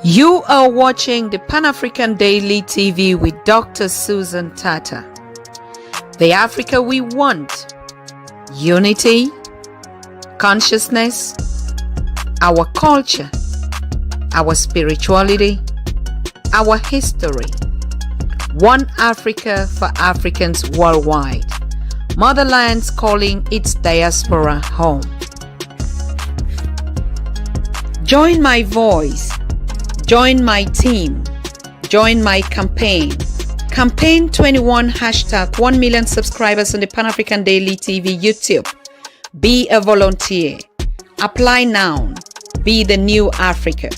You are watching the Pan-African Daily TV with Dr. Susan Tata. The Africa we want: unity, consciousness, our culture, our spirituality, our history. One Africa for Africans worldwide. Motherland's calling its diaspora home. Join my voice. Join my team. Join my campaign. Campaign 21 hashtag 1 million subscribers on the Pan-African Daily TV YouTube. Be a volunteer. Apply now. Be the new Africa.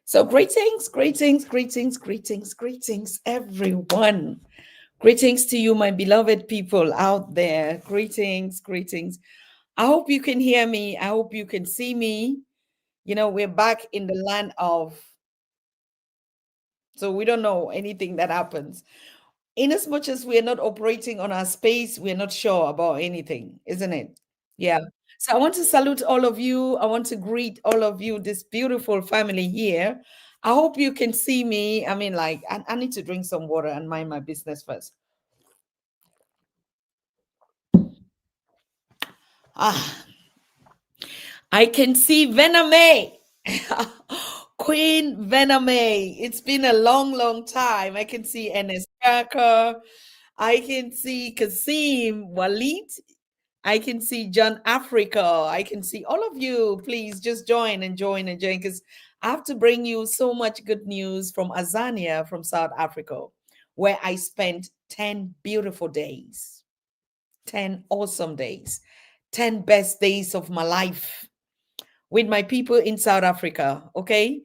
So, greetings, greetings, greetings, greetings, greetings, everyone. Greetings to you, my beloved people out there. Greetings, greetings. I hope you can hear me. I hope you can see me. We're back in the land of, so we don't know anything that happens. In as much as we're not operating on our space, we're not sure about anything, isn't it? Yeah. So I want to salute all of you. I want to greet all of you, this beautiful family here. I hope you can see me. I mean, like, I need to drink some water and mind my business first. Ah, I can see Vename. Queen Vename. It's been a long, long time. I can see NS Parker. I can see Kasim Walid. I can see John Africa. I can see all of you. Please just join and join and join because I have to bring you so much good news from Azania from South Africa, where I spent 10 beautiful days, 10 awesome days, 10 best days of my life with my people in South Africa. Okay.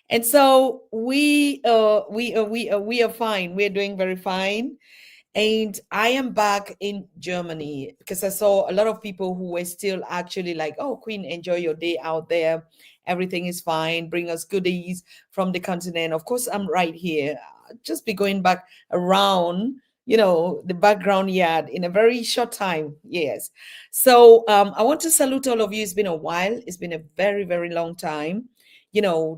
And so we are fine. We're doing very fine. And I am back in Germany because I saw a lot of people who were still actually like, oh, Queen, enjoy your day out there. Everything is fine. Bring us goodies from the continent. Of course, I'm right here. Just be going back around, the background yard in a very short time. Yes. So I want to salute all of you. It's been a while. It's been a very, very long time.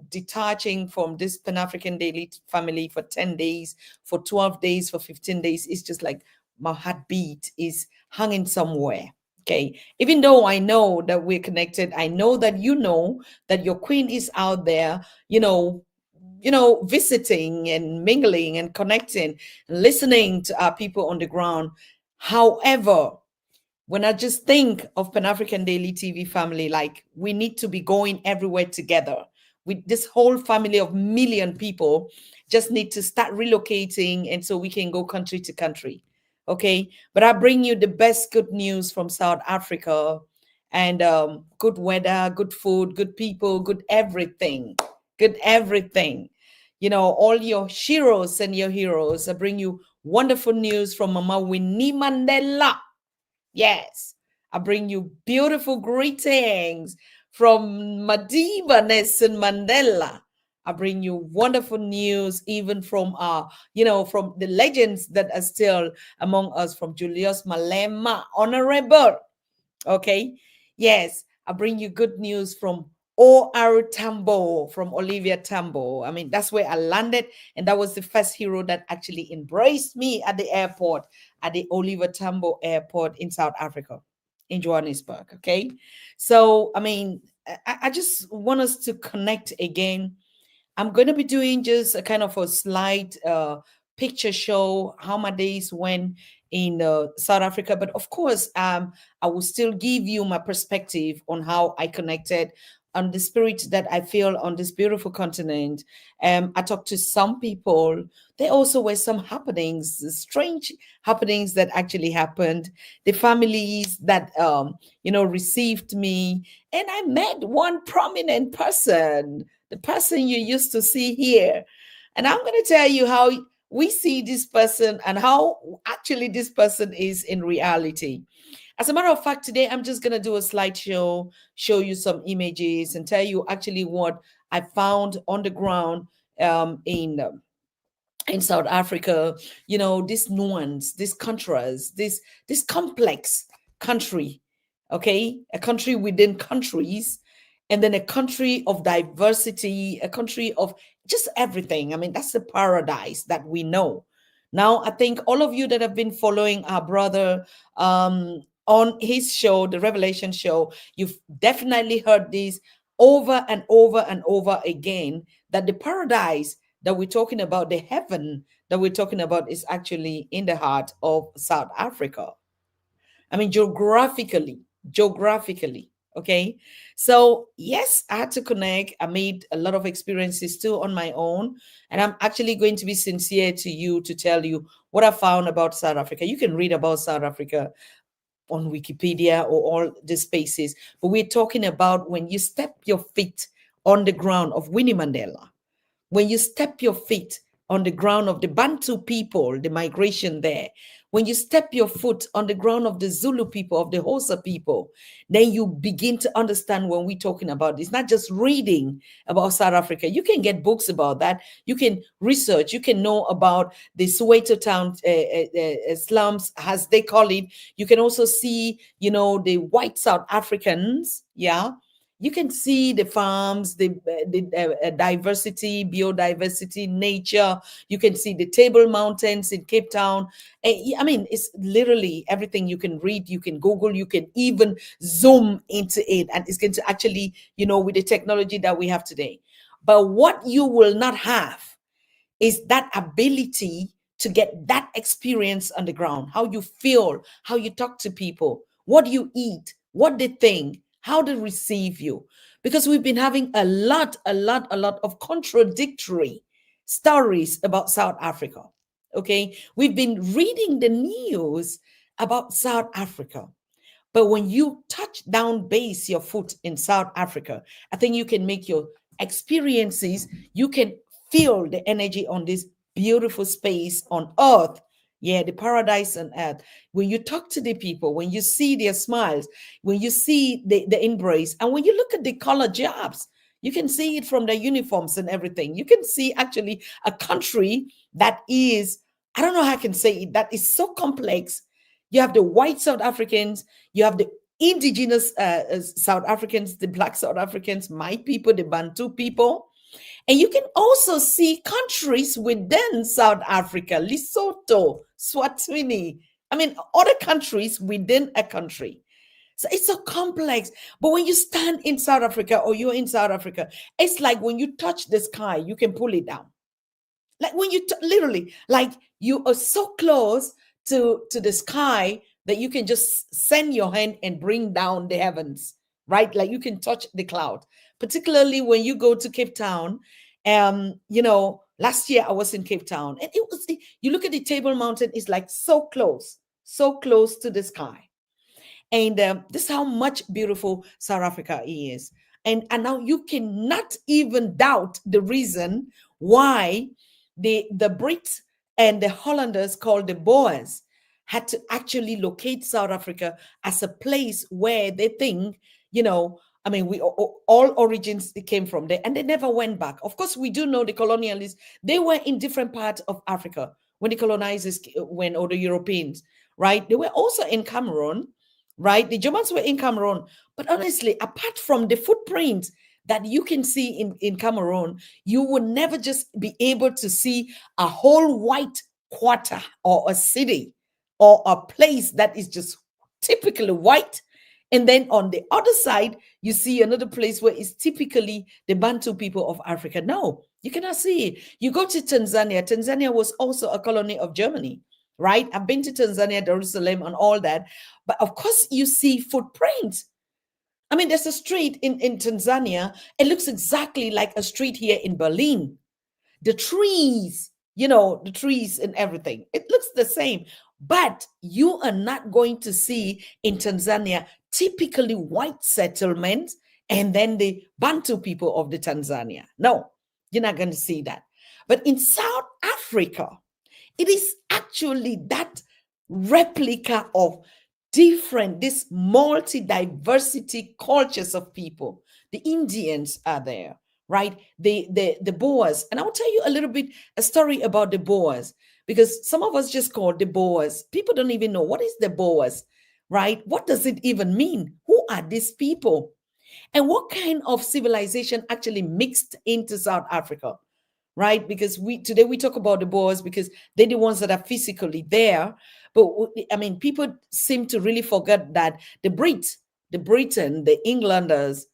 Detaching from this Pan African Daily family for 10 days, for 12 days, for 15 days. It's just like my heartbeat is hanging somewhere. Okay. Even though I know that we're connected, I know that you know that your queen is out there, visiting and mingling and connecting and listening to our people on the ground. However, when I just think of Pan African Daily TV family, like we need to be going everywhere together. With this whole family of million people, just need to start relocating, and so we can go country to country. Okay, but I bring you the best good news from South Africa, and good weather, good food, good people, good everything, good everything. All your heroes and your heroes. I bring you wonderful news from Mama Winnie Mandela. Yes, I bring you beautiful greetings from Madiba Nelson Mandela. I bring you wonderful news, even from from the legends that are still among us, from Julius Malema, Honorable. Okay. Yes, I bring you good news from O.R. Tambo, from Olivia Tambo. I mean, that's where I landed. And that was the first hero that actually embraced me at the airport, at the Oliver Tambo Airport in South Africa, in Johannesburg. Okay. So, I mean, I just want us to connect again. I'm going to be doing just a kind of a slide picture show how my days went in South Africa. But of course, I will still give you my perspective on how I connected, on the spirit that I feel on this beautiful continent. I talked to some people. There also were some happenings, strange happenings that actually happened. The families that received me, and I met one prominent person, the person you used to see here. And I'm going to tell you how we see this person and how actually this person is in reality. As a matter of fact, today I'm just going to do a slideshow, show you some images, and tell you actually what I found on the ground in South Africa. This nuance, this contrast, this complex country. Okay, a country within countries, and then a country of diversity, a country of just everything. I mean, that's the paradise that we know. Now, I think all of you that have been following our brother on his show, the Revelation Show, you've definitely heard this over and over and over again, that the paradise that we're talking about, the heaven that we're talking about, is actually in the heart of South Africa. I mean, geographically. Okay. So, yes, I had to connect. I made a lot of experiences too on my own. And I'm actually going to be sincere to you to tell you what I found about South Africa. You can read about South Africa on Wikipedia or all the spaces. But we're talking about when you step your feet on the ground of Winnie Mandela. when you step your feet on the ground of the Bantu people, the migration there, when you step your foot on the ground of the Zulu people, of the Xhosa people, then you begin to understand when we're talking about this. Not just reading about South Africa. You can get books about that. You can research. You can know about the Soweto town slums, as they call it. You can also see, the white South Africans, yeah, you can see the farms, the diversity, biodiversity, nature. You can see the Table Mountains in Cape Town. I mean, it's literally everything you can read, you can Google, you can even zoom into it. And it's going to actually, with the technology that we have today. But what you will not have is that ability to get that experience on the ground, how you feel, how you talk to people, what you eat, what they think, how they receive you. Because we've been having a lot of contradictory stories about South Africa. Okay. We've been reading the news about South Africa. But when you touch down base your foot in South Africa, I think you can make your experiences, you can feel the energy on this beautiful space on earth. Yeah, the paradise on earth. When you talk to the people, when you see their smiles, when you see the embrace, and when you look at the color jobs, you can see it from their uniforms and everything. You can see actually a country that is, I don't know how I can say it, that is so complex. You have the white South Africans, you have the indigenous South Africans, the black South Africans, my people, the Bantu people. And you can also see countries within South Africa, Lesotho, Swatini. I mean, other countries within a country. So it's so complex. But when you stand in South Africa or you're in South Africa, it's like when you touch the sky, you can pull it down. Like when you literally, like you are so close to the sky that you can just send your hand and bring down the heavens, right? Like you can touch the cloud. Particularly when you go to Cape Town. Last year I was in Cape Town, and you look at the Table Mountain, it's like so close to the sky. And this is how much beautiful South Africa is. And now you cannot even doubt the reason why the Brits and the Hollanders, called the Boers, had to actually locate South Africa as a place where they think, I mean, we all origins they came from there, and they never went back. Of course, we do know the colonialists, they were in different parts of Africa when the colonizers went, or the Europeans, right? They were also in Cameroon, right? The Germans were in Cameroon. But honestly, apart from the footprints that you can see in Cameroon, you would never just be able to see a whole white quarter or a city or a place that is just typically white. And then on the other side, you see another place where it's typically the Bantu people of Africa. No, you cannot see it. You go to Tanzania. Tanzania was also a colony of Germany, right? I've been to Tanzania, Jerusalem, and all that. But of course, you see footprints. I mean, there's a street in Tanzania. It looks exactly like a street here in Berlin. The trees, the trees and everything, it looks the same. But you are not going to see in Tanzania typically white settlements and then the Bantu people of the Tanzania. No, you're not going to see that. But in South Africa, it is actually that replica of this multi-diversity cultures of people. The Indians are there, right? The Boers. And I'll tell you a story about the Boers, because some of us just call the Boers. People don't even know, what is the Boers, right? What does it even mean? Who are these people? And what kind of civilization actually mixed into South Africa, right? Because today we talk about the Boers because they're the ones that are physically there. But I mean, people seem to really forget that the Brits, the Britain, the Englanders,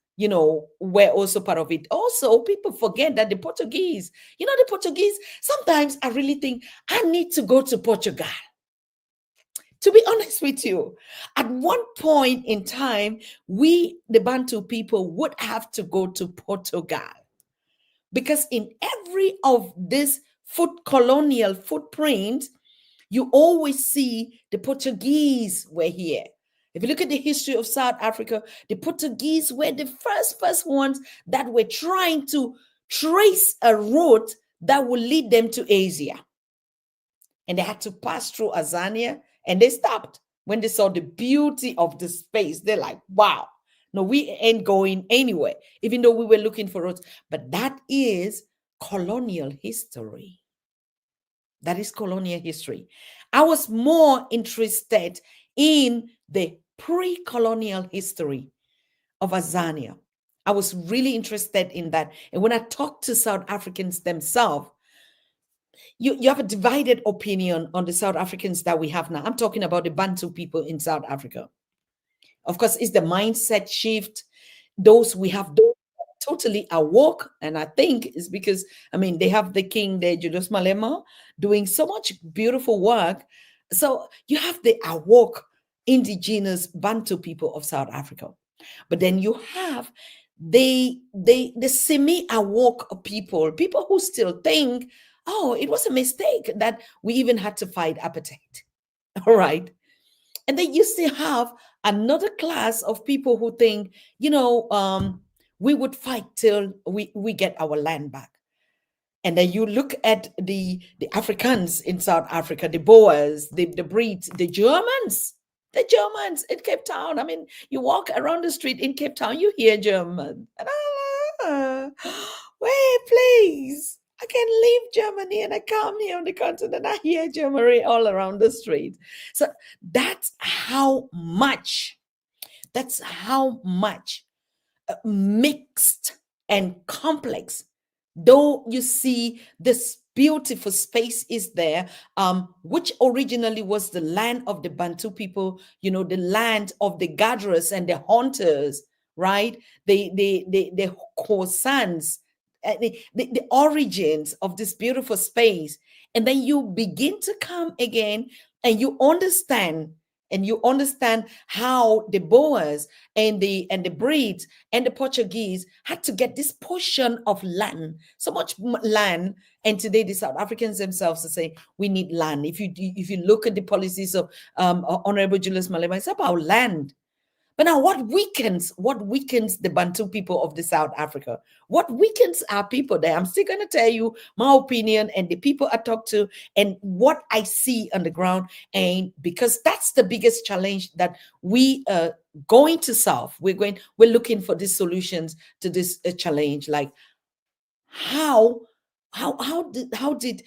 were also part of it. Also, people forget that the Portuguese, the Portuguese, sometimes I really think I need to go to Portugal. To be honest with you, at one point in time, we, the Bantu people, would have to go to Portugal. Because in every of this colonial footprint, you always see the Portuguese were here. If you look at the history of South Africa, the Portuguese were the first ones that were trying to trace a route that will lead them to Asia. And they had to pass through Azania, and they stopped when they saw the beauty of the space. They're like, wow, no, we ain't going anywhere, even though we were looking for roads. But that is colonial history. That is colonial history. I was more interested in the pre-colonial history of Azania. I was really interested in that. And when I talked to South Africans themselves, you have a divided opinion on the South Africans that we have now. I'm talking about the Bantu people in South Africa. Of course, it's the mindset shift. Those we have those totally awoke, and I think it's because they have the king there, Julius Malema, doing so much beautiful work. So you have the awoke indigenous Bantu people of South Africa, but then you have the semi-awoke people who still think, oh, it was a mistake that we even had to fight apartheid. All right. And then you still have another class of people who think, we would fight till we get our land back. And then you look at the Africans in South Africa, the Boers, the Brits, the Germans in Cape Town. You walk around the street in Cape Town, you hear German. And wait, please. I can leave Germany and I come here on the continent. I hear Germany all around the street. So that's how much mixed and complex, though you see this beautiful space is there, which originally was the land of the Bantu people, the land of the gatherers and the hunters, right? The Khoisans, the origins of this beautiful space. And then you begin to come again and you understand how the Boers and the Brits and the Portuguese had to get this portion of land, so much land. And today the South Africans themselves are saying we need land. If you look at the policies of Honorable Julius Malema, it's about land. But now what weakens the Bantu people of the South Africa? What weakens our people there? I'm still going to tell you my opinion and the people I talk to and what I see on the ground. And because that's the biggest challenge that we are going to solve. We're looking for these solutions to this challenge. Like how did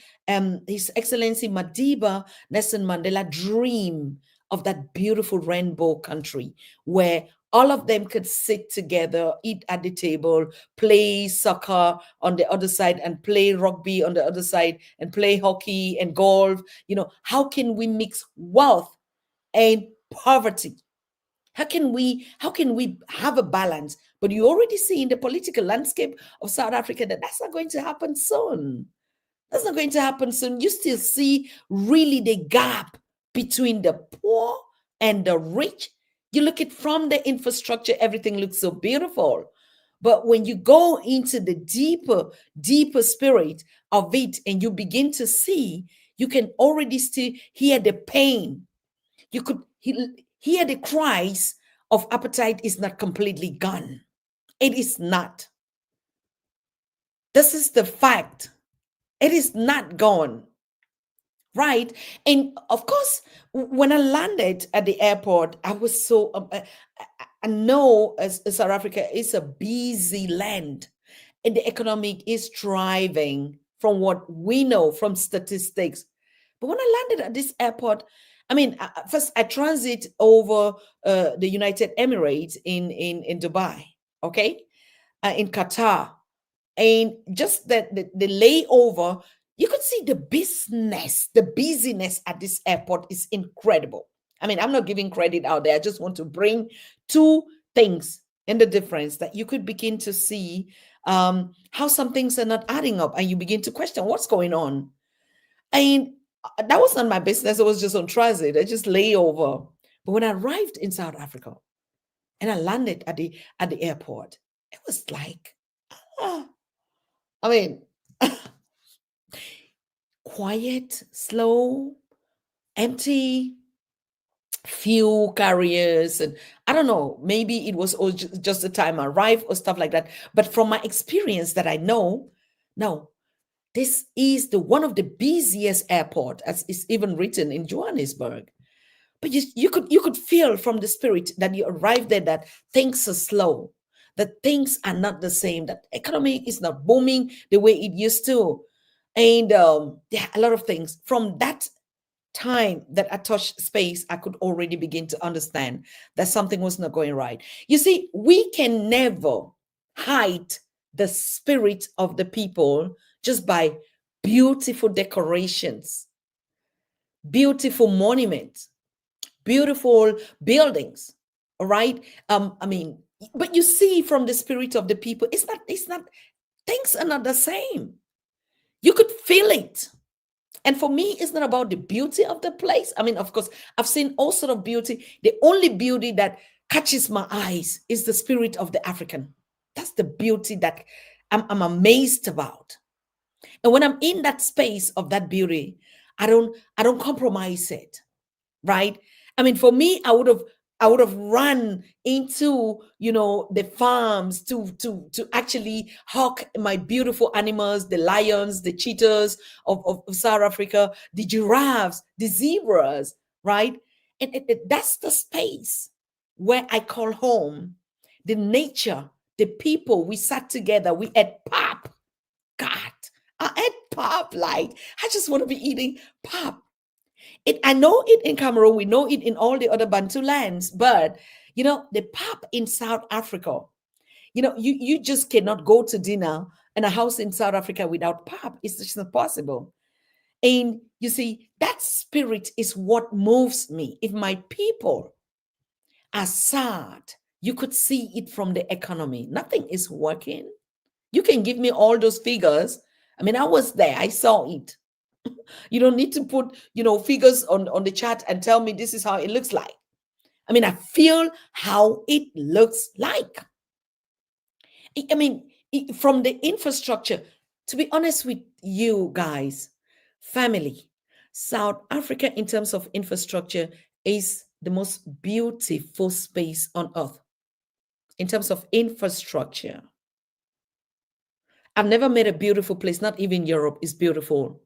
His Excellency Madiba Nelson Mandela dream of that beautiful rainbow country where all of them could sit together, eat at the table, play soccer on the other side and play rugby on the other side and play hockey and golf? How can we mix wealth and poverty? How can we have a balance? But you already see in the political landscape of South Africa that that's not going to happen soon. That's not going to happen soon. You still see really the gap between the poor and the rich. You look at from the infrastructure, everything looks so beautiful. But when you go into the deeper spirit of it and you begin to see, you can already still hear the pain. You could hear the cries of appetite is not completely gone. It is not. This is the fact. It is not gone. Right. And of course, when I landed at the airport, I was so, I know as South Africa is a busy land and the economic is thriving from what we know from statistics. But when I landed at this airport, first I transit over the United Emirates in Dubai, okay, in Qatar, and just the layover, you could see the busyness at this airport is incredible. I'm not giving credit out there. I just want to bring two things in the difference that you could begin to see how some things are not adding up, and you begin to question what's going on. And that was not my business. It was just on transit. I just lay over. But when I arrived in South Africa and I landed at the airport, it was like, quiet, slow, empty, fuel carriers, and I don't know, maybe it was all just the time I arrived or stuff like that. But from my experience that I know, no, this is the one of the busiest airport, as is even written in Johannesburg. But you could feel from the spirit that you arrived there that things are slow, that things are not the same, that economy is not booming the way it used to. And yeah, a lot of things. From that time that I touched space, I could already begin to understand that something was not going right. You see, we can never hide the spirit of the people just by beautiful decorations, beautiful monuments, beautiful buildings. All right. I mean, but you see from the spirit of the people, it's not, things are not the same. You could feel it. And for me, it's not about the beauty of the place. I mean, of course, I've seen all sort of beauty. The only beauty that catches my eyes is the spirit of the African. That's the beauty that I'm amazed about. And when I'm in that space of that beauty, I don't compromise it, right? I mean, for me, I would have run into, the farms to actually hawk my beautiful animals, the lions, the cheetahs of South Africa, the giraffes, the zebras, right? And that's the space where I call home. The nature, the people, we sat together, we ate pap. God, I ate pap. Like, I just want to be eating pap. I know it in Cameroon, we know it in all the other Bantu lands, but the pap in South Africa, you just cannot go to dinner in a house in South Africa without pap. It's just not possible. And you see, that spirit is what moves me. If my people are sad, you could see it from the economy. Nothing is working. You can give me all those figures. I mean, I was there, I saw it. You don't need to put, figures on the chart and tell me this is how it looks like. I mean, I feel how it looks like. I mean, from the infrastructure, to be honest with you guys, family, South Africa in terms of infrastructure is the most beautiful space on earth in terms of infrastructure. I've never met a beautiful place, not even Europe is beautiful,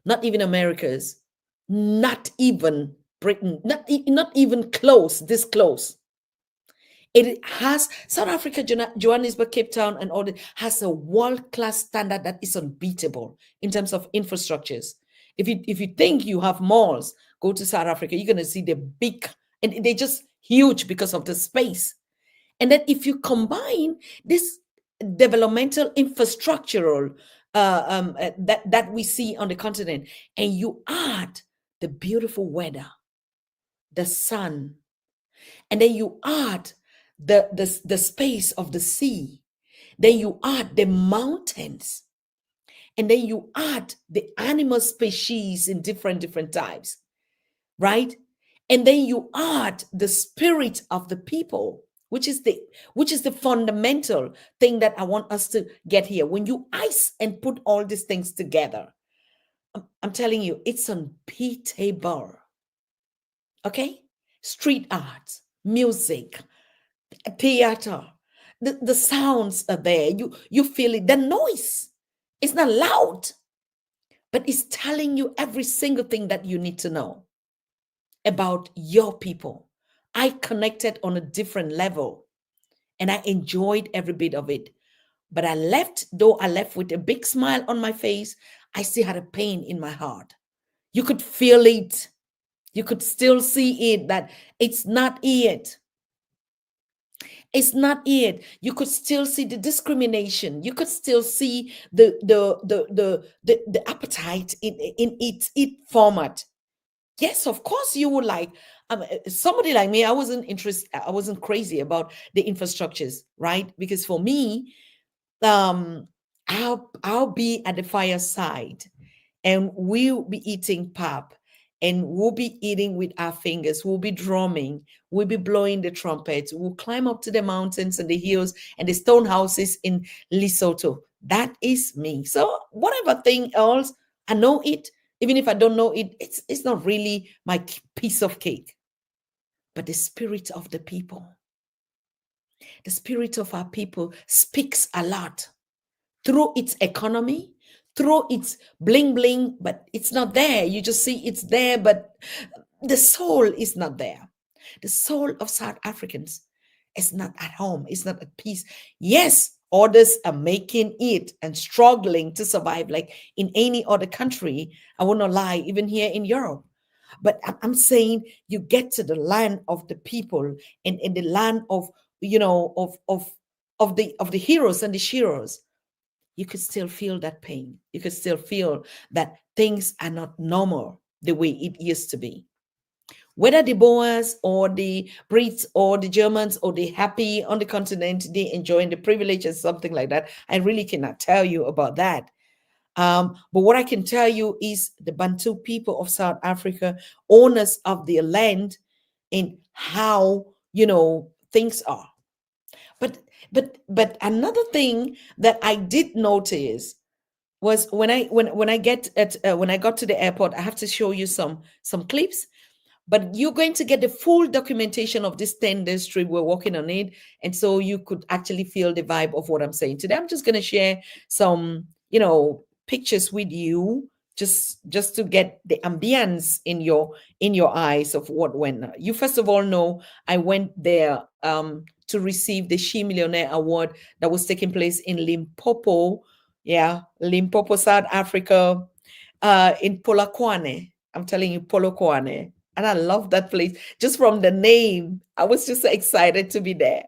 not even America's, not even Britain, not even close, this close. It has South Africa, Johannesburg, Cape Town, and all that has a world-class standard that is unbeatable in terms of infrastructures. If you think you have malls, go to South Africa, you're gonna see the big, and they're just huge because of the space. And then if you combine this developmental infrastructural that we see on the continent, and you add the beautiful weather, the sun, and then you add the space of the sea, then you add the mountains, and then you add the animal species in different types, right? And then you add the spirit of the people, which is the fundamental thing that I want us to get here. When you ice and put all these things together, I'm telling you, it's unbeatable. Okay? Street art, music, theater, the sounds are there. You feel it. The noise, it's not loud, but it's telling you every single thing that you need to know about your people. I connected on a different level and I enjoyed every bit of it. But I left with a big smile on my face, I still had a pain in my heart. You could feel it. You could still see it, that it's not it. It's not it. You could still see the discrimination. You could still see the appetite in its format. Yes, of course you would like. Somebody like me, I wasn't interested. I wasn't crazy about the infrastructures, right? Because for me, I'll be at the fireside, and we'll be eating pap, and we'll be eating with our fingers. We'll be drumming. We'll be blowing the trumpets. We'll climb up to the mountains and the hills and the stone houses in Lesotho. That is me. So whatever thing else, I know it. Even if I don't know it, it's not really my piece of cake. but the spirit of the people, the spirit of our people speaks a lot through its economy, through its bling bling, but it's not there. You just see it's there, but the soul is not there. The soul of South Africans is not at home, it's not at peace. Yes, others are making it and struggling to survive, like in any other country. I will not lie, even here in Europe. But I'm saying you get to the land of the people, and in the land of, of the heroes and the sheroes, you could still feel that pain. You could still feel that things are not normal the way it used to be. Whether the Boers or the Brits or the Germans or the happy on the continent, they enjoying the privileges, something like that, I really cannot tell you about that. But what I can tell you is the Bantu people of South Africa, owners of their land, and how things are. But another thing that I did notice was when I got to the airport. I have to show you some clips, but you're going to get the full documentation of this 10-day trip. We're working on it, and so you could actually feel the vibe of what I'm saying today. I'm just going to share some pictures with you, just to get the ambience in your eyes of what went. You first of all know I went there to receive the She Millionaire Award that was taking place in Limpopo. Yeah, Limpopo, South Africa, in Polokwane. I'm telling you, Polokwane. And I love that place. Just from the name, I was just so excited to be there.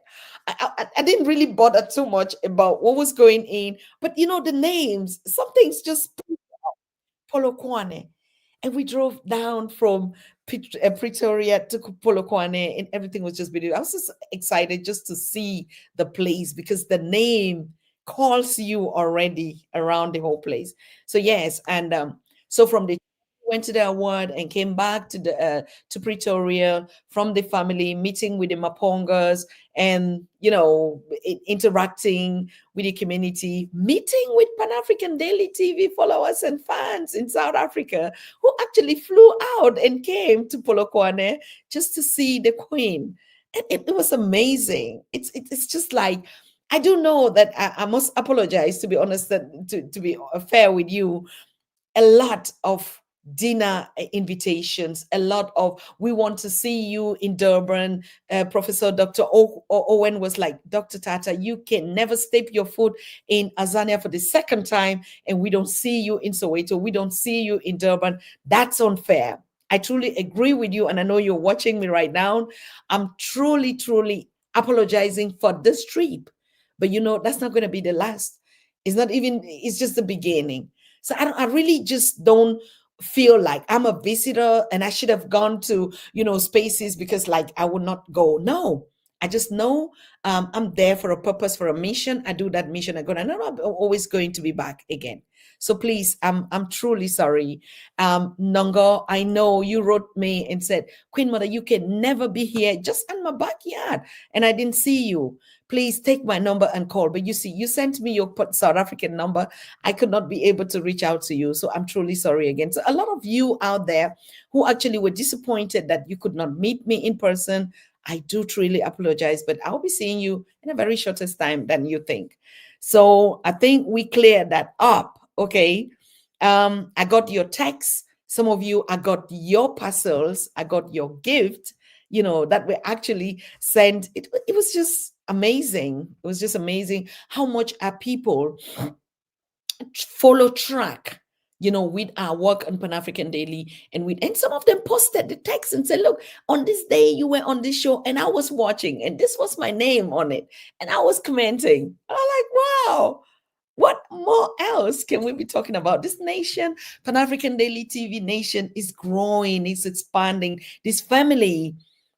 I didn't really bother too much about what was going in, but the names, some things just Polokwane. And we drove down from Pretoria to Polokwane, and everything was just beautiful. I was just excited just to see the place because the name calls you already around the whole place. So yes, and so from the went to the award and came back to Pretoria from the family, meeting with the Mapongas, and interacting with the community, meeting with Pan-African Daily TV followers and fans in South Africa who actually flew out and came to Polokwane just to see the Queen. And it was amazing. It's just like, I do know that I must apologize, to be honest, to be fair with you. A lot of dinner invitations, a lot of, we want to see you in Durban. Professor Dr. Owen was like, Dr. Tata, you can never step your foot in Azania for the second time, and we don't see you in Soweto, we don't see you in Durban. That's unfair. I truly agree with you, and I know you're watching me right now. I'm truly, truly apologizing for this trip, but that's not going to be the last. It's just the beginning. So I really just don't feel like I'm a visitor and I should have gone to, spaces because like I would not go. No, I just know I'm there for a purpose, for a mission. I do that mission. I go, and I'm always going to be back again. So please, I'm truly sorry. Nongo, I know you wrote me and said, Queen Mother, you can never be here just in my backyard, and I didn't see you. Please take my number and call. But you see, you sent me your South African number. I could not be able to reach out to you. So I'm truly sorry again. So a lot of you out there who actually were disappointed that you could not meet me in person, I do truly apologize, but I'll be seeing you in a very shortest time than you think. So I think we cleared that up. Okay. I got your text. Some of you, I got your parcels. I got your gift, that were actually sent. It was just amazing. It was just amazing how much our people follow track, with our work on Pan-African Daily. And some of them posted the text and said, look, on this day you were on this show and I was watching and this was my name on it. And I was commenting. And I'm like, wow, what more else can we be talking about? This nation, Pan-African Daily TV nation, is growing, it's expanding. This family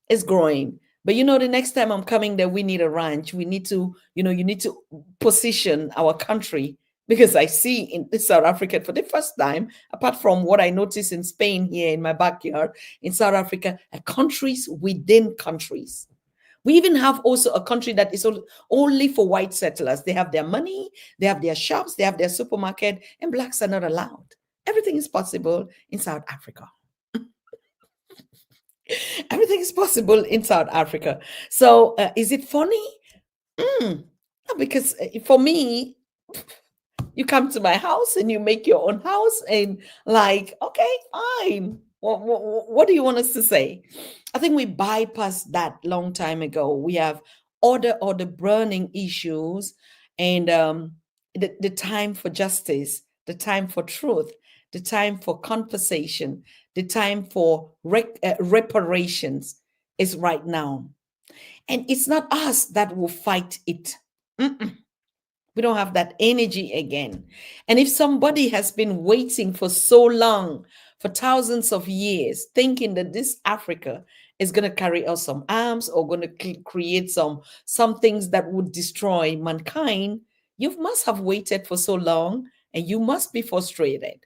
is growing. But the next time I'm coming there, we need a ranch. We need to, you need to position our country, because I see in South Africa for the first time, apart from what I noticed in Spain here in my backyard, in South Africa, countries within countries. We even have also a country that is only for white settlers. They have their money, they have their shops, they have their supermarket, and blacks are not allowed. Everything is possible in South Africa. Everything is possible in South Africa. So, is it funny? Mm, no, because for me, you come to my house and you make your own house, and like, okay, fine. What do you want us to say? I think we bypassed that long time ago. We have other burning issues, and the time for justice, the time for truth, the time for conversation, the time for reparations is right now. And it's not us that will fight it. Mm-mm. We don't have that energy again. And if somebody has been waiting for so long, for thousands of years, thinking that this Africa is going to carry us some arms or going to create some things that would destroy mankind, you must have waited for so long and you must be frustrated.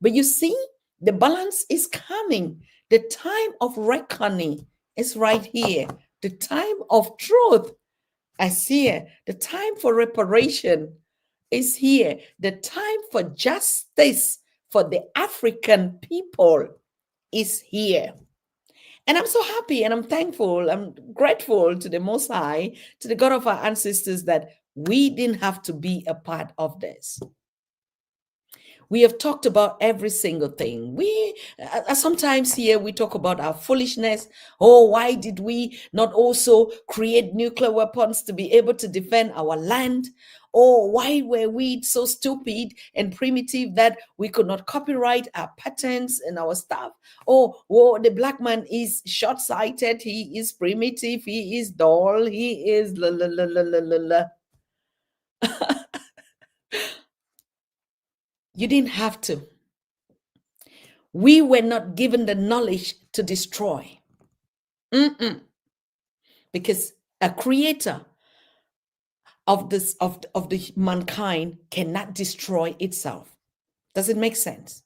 But you see, the balance is coming. The time of reckoning is right here. The time of truth is here. The time for reparation is here. The time for justice for the African people is here. And I'm so happy and I'm thankful. I'm grateful to the Most High, to the God of our ancestors, that we didn't have to be a part of this. We have talked about every single thing. We sometimes here we talk about our foolishness. Oh, why did we not also create nuclear weapons to be able to defend our land? Or why were we so stupid and primitive that we could not copyright our patents and our stuff? Oh, the black man is short-sighted. He is primitive. He is dull. He is la la la la la la la. You didn't have to. We were not given the knowledge to destroy. Because a creator of this of the mankind cannot destroy itself. Does it make sense?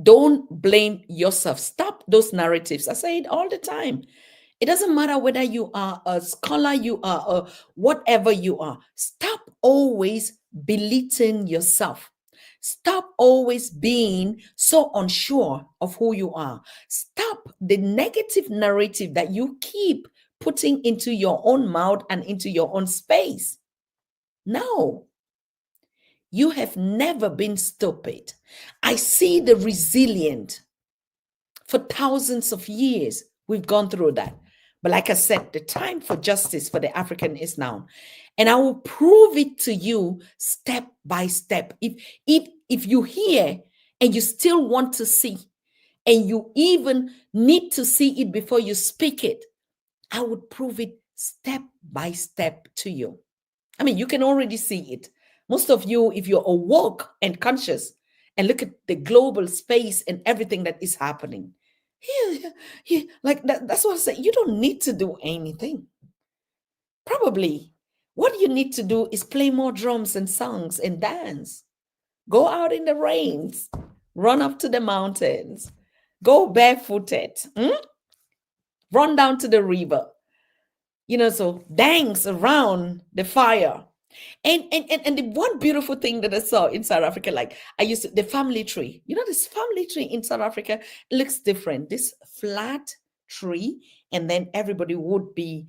Don't blame yourself. Stop those narratives. I say it all the time. It doesn't matter whether you are a scholar, you are a whatever you are. Stop always belittling yourself. Stop always being so unsure of who you are. Stop the negative narrative that you keep putting into your own mouth and into your own space. No, you have never been stupid. I see the resilient. For thousands of years, we've gone through that. But like I said, the time for justice for the African is now. And I will prove it to you step by step. If you hear and you still want to see, and you even need to see it before you speak it, I would prove it step by step to you. I mean, you can already see it. Most of you, if you're awoke and conscious and look at the global space and everything that is happening, like that's what I say. You don't need to do anything. Probably what you need to do is play more drums and songs and dance. Go out in the rains, run up to the mountains, go barefooted, run down to the river, so dance around the fire. And the one beautiful thing that I saw in South Africa, like I used to, the family tree. This family tree in South Africa looks different. This flat tree, and then everybody would be,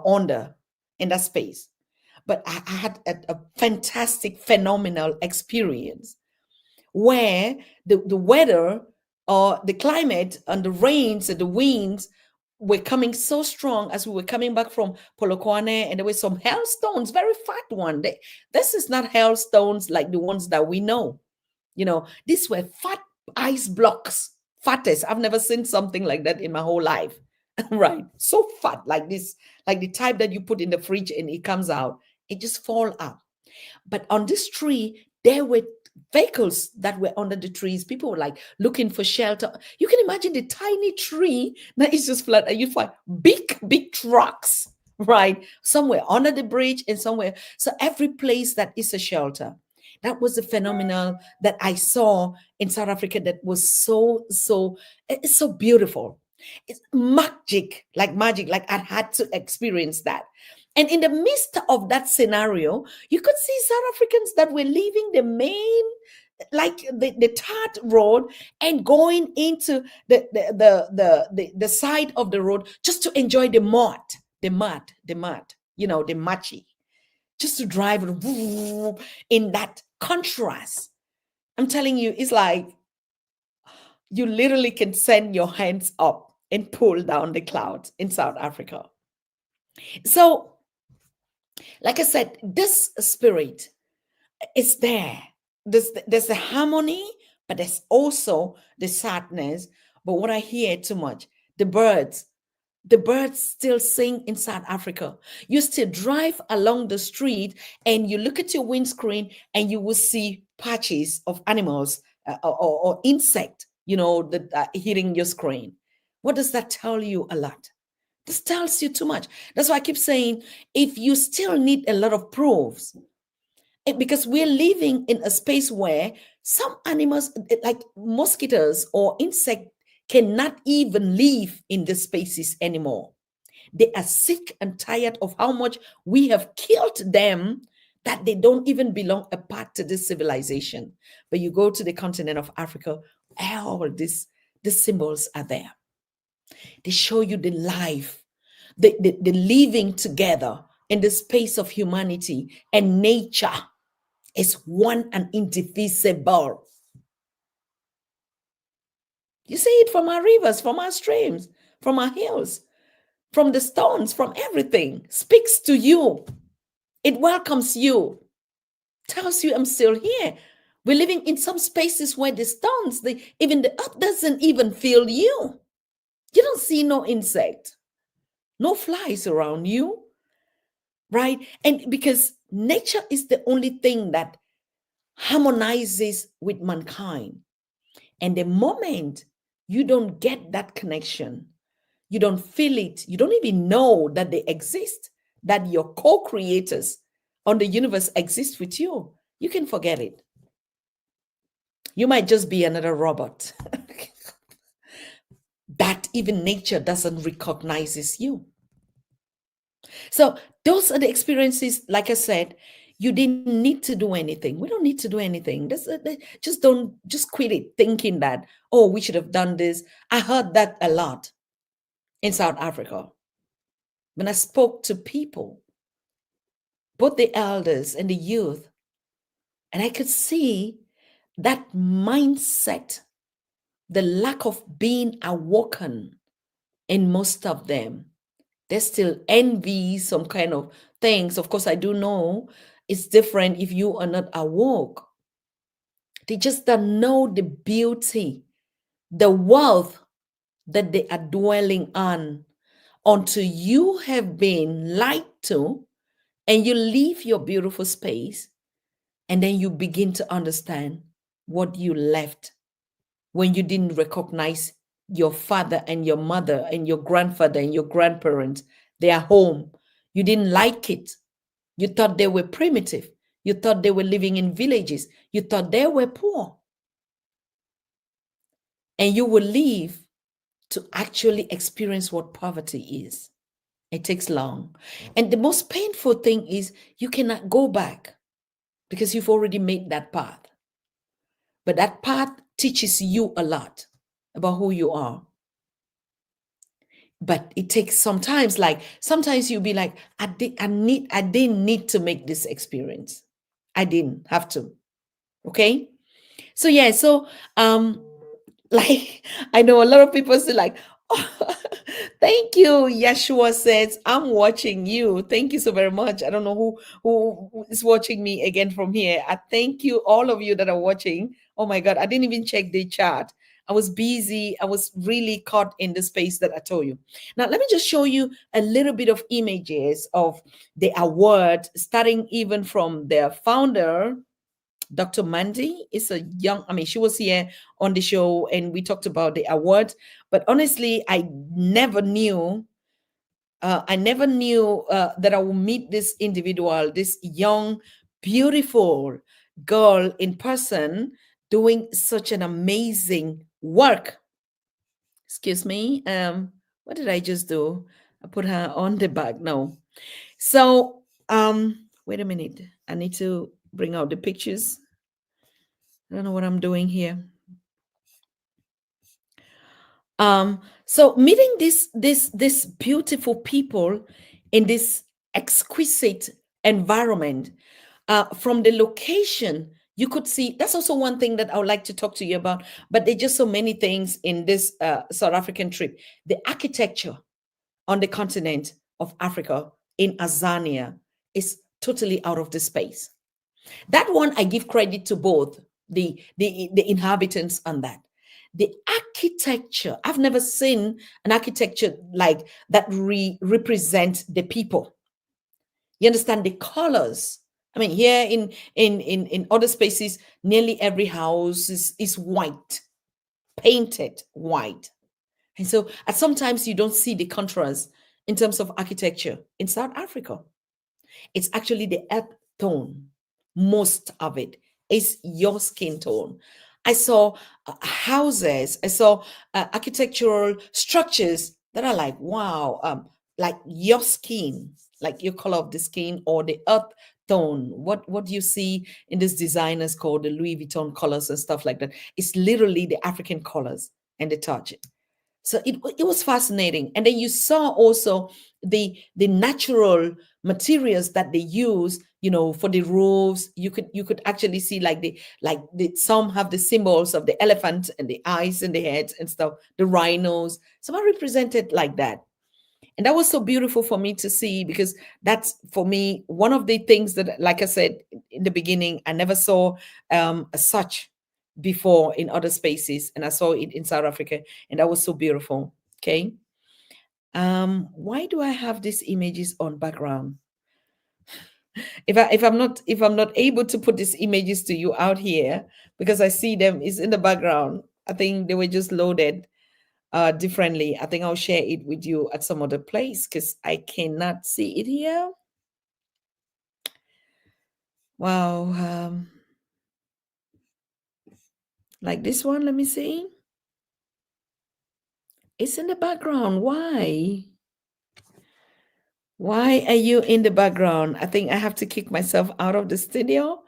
under in that space. But I had a fantastic, phenomenal experience where the weather or the climate and the rains and the winds were coming so strong as we were coming back from Polokwane, and there were some hailstones, very fat one. This is not hailstones like the ones that we know. These were fat ice blocks, fattest. I've never seen something like that in my whole life. Right, so fat, like this, like the type that you put in the fridge and it comes out, it just fall out. But on this tree, there were vehicles that were under the trees. People were like looking for shelter. You can imagine the tiny tree that is just flat, and you find big trucks, right? Somewhere under the bridge and somewhere. So every place that is a shelter. That was a phenomenon that I saw in South Africa that was it's so beautiful. It's magic, like magic, like I had to experience that. And in the midst of that scenario, you could see South Africans that were leaving the main like the tarred road and going into the side of the road just to enjoy the mud, the machi, just to drive in that contrast. I'm telling you, it's like you literally can send your hands up and pull down the clouds in South Africa. So, like I said, this spirit is there. There's the harmony, but there's also the sadness. But what I hear too much, the birds, the birds still sing in South Africa. You still drive along the street and you look at your windscreen and you will see patches of animals or insect, that are hitting your screen. What does that tell you a lot? This tells you too much. That's why I keep saying, if you still need a lot of proofs, because we're living in a space where some animals, like mosquitoes or insects, cannot even live in the spaces anymore. They are sick and tired of how much we have killed them, that they don't even belong a part to this civilization. But you go to the continent of Africa, all these symbols are there. They show you the life, the living together in the space of humanity and nature is one and indivisible. You see it from our rivers, from our streams, from our hills, from the stones, from everything. Speaks to you. It welcomes you. Tells you I'm still here. We're living in some spaces where the stones, even the earth doesn't even feel you. You don't see no insect, no flies around you, right? And because nature is the only thing that harmonizes with mankind. And the moment you don't get that connection, you don't feel it, you don't even know that they exist, that your co-creators on the universe exist with you, you can forget it. You might just be another robot that even nature doesn't recognize you. So those are the experiences, like I said, you didn't need to do anything. We don't need to do anything. Just quit it thinking that, oh, we should have done this. I heard that a lot in South Africa. When I spoke to people, both the elders and the youth, and I could see that mindset, the lack of being awoken in most of them. They still envy some kind of things. Of course, I do know it's different if you are not awoke. They just don't know the beauty, the wealth that they are dwelling on until you have been lied to and you leave your beautiful space and then you begin to understand what you left when you didn't recognize your father and your mother and your grandfather and your grandparents, their home. You didn't like it. You thought they were primitive. You thought they were living in villages. You thought they were poor. And you will leave to actually experience what poverty is. It takes long. And the most painful thing is you cannot go back because you've already made that path. But that path teaches you a lot about who you are. But it takes sometimes you'll be like, I didn't need to make this experience. I didn't have to. Okay. So yeah, like I know a lot of people say like, oh, thank you. Yeshua says, I'm watching you. Thank you so very much. I don't know who is watching me again from here. I thank you, all of you that are watching. Oh my God, I didn't even check the chat. I was busy. I was really caught in the space that I told you. Now, let me just show you a little bit of images of the award, starting even from their founder, Dr. Mandy. Is a she was here on the show and we talked about the award. But honestly, I never knew that I would meet this individual, this young, beautiful girl in person doing such an amazing work. Excuse me. What did I just do? I put her on the back now. So, wait a minute. I need to bring out the pictures. I don't know what I'm doing here. So meeting this beautiful people in this exquisite environment, from the location, you could see that's also one thing that I would like to talk to you about. But there's just so many things in this South African trip. The architecture on the continent of Africa in Azania is totally out of the space. That one I give credit to both the inhabitants on that. The architecture, I've never seen an architecture like that represent the people. You understand the colors. I mean, here in other spaces, nearly every house is white, painted white. And so at sometimes you don't see the contrast in terms of architecture in South Africa. It's actually the earth tone. Most of it is your skin tone. I saw houses, I saw architectural structures that are like, wow, like your skin, like your color of the skin or the earth tone. What do you see in these designers called the Louis Vuitton colors and stuff like that? It's literally the African colors and the touch. So it was fascinating. And then you saw also the natural materials that they use, for the roofs. You could actually see like the some have the symbols of the elephant and the eyes and the heads and stuff, the rhinos, some are represented like that. And that was so beautiful for me to see, because that's for me one of the things that, like I said in the beginning, I never saw such before in other spaces, and I saw it in South Africa, and that was so beautiful. Okay. Why do I have these images on background? If I'm not able to put these images to you out here, because I see them is in the background, I think they were just loaded differently. I think I'll share it with you at some other place because I cannot see it here. Wow. Like this one, let me see. It's in the background. Why are you in the background? I think I have to kick myself out of the studio.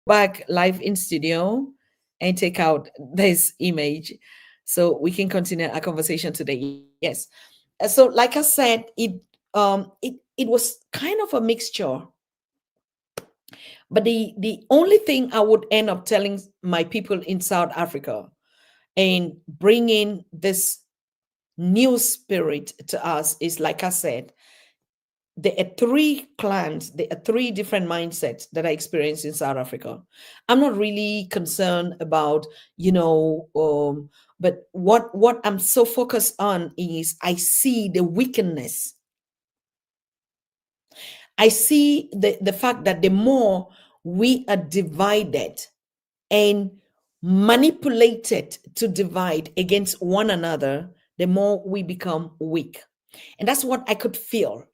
back live in studio and take out this image so we can continue our conversation today. Yes. So like I said, it was kind of a mixture. But the only thing I would end up telling my people in South Africa and bringing this new spirit to us is, like I said, there are three clans, there are three different mindsets that I experience in South Africa. I'm not really concerned about, but what I'm so focused on is I see the wickedness. I see the fact that the more we are divided and manipulated to divide against one another, the more we become weak. And that's what I could feel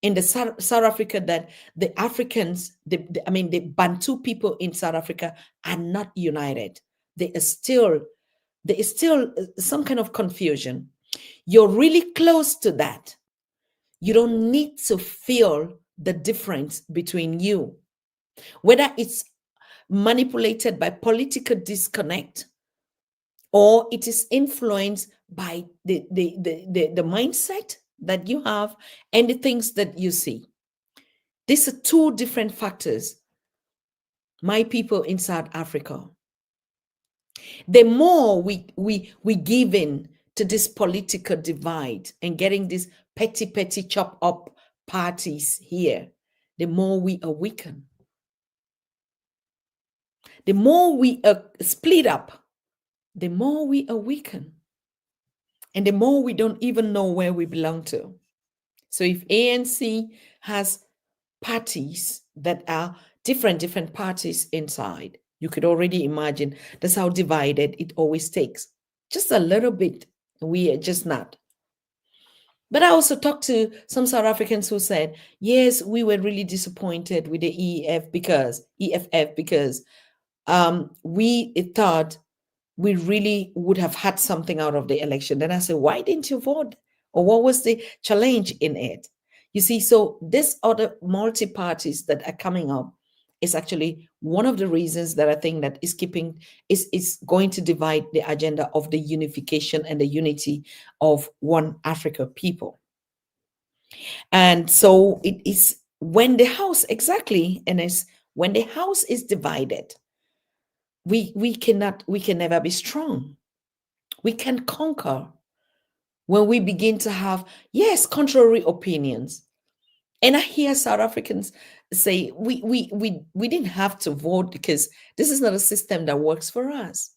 in the South Africa, that the Africans, the Bantu people in South Africa are not united. There is still some kind of confusion. You're really close to that. You don't need to feel the difference between you, whether it's manipulated by political disconnect or it is influenced by the mindset that you have and the things that you see. These are two different factors. My people in South Africa, the more we give in to this political divide and getting these petty chop up parties here, the more we are weakened. The more we are split up, the more we are weakened. And the more we don't even know where we belong to. So if ANC has parties that are different parties inside, you could already imagine that's how divided it always takes. Just a little bit. We are just not. But I also talked to some South Africans who said, yes, we were really disappointed with the EFF because we thought we really would have had something out of the election. Then I said, why didn't you vote? Or what was the challenge in it? You see, so this other multi-parties that are coming up is actually one of the reasons that I think that is going to divide the agenda of the unification and the unity of one Africa people. And so it is when the house, exactly, and it's when the house is divided, we can never be strong. We can conquer when we begin to have, yes, contrary opinions. And I hear South Africans say, we didn't have to vote because this is not a system that works for us.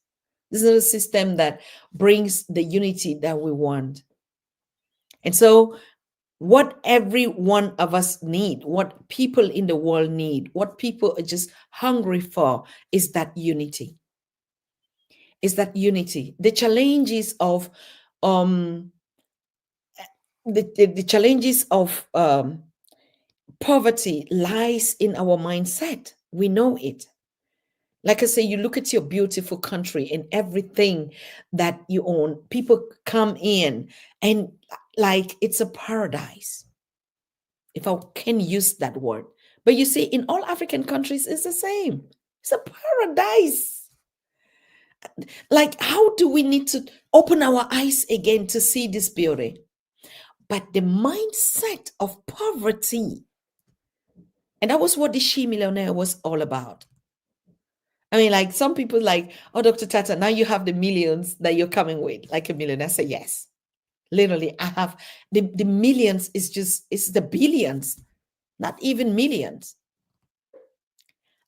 This is not a system that brings the unity that we want. And so what every one of us need, what people in the world need, what people are just hungry for is that unity. Is that unity. The challenges of the challenges of poverty lies in our mindset. We know it. Like I say, you look at your beautiful country and everything that you own, people come in and like it's a paradise, if I can use that word. But you see, in all African countries, it's the same. It's a paradise. Like, how do we need to open our eyes again to see this beauty? But the mindset of poverty, and that was what the She Millionaire was all about. I mean, like some people like, oh, Dr. Tata, now you have the millions that you're coming with, like a million. I say, yes. Literally, I have the millions it's the billions, not even millions.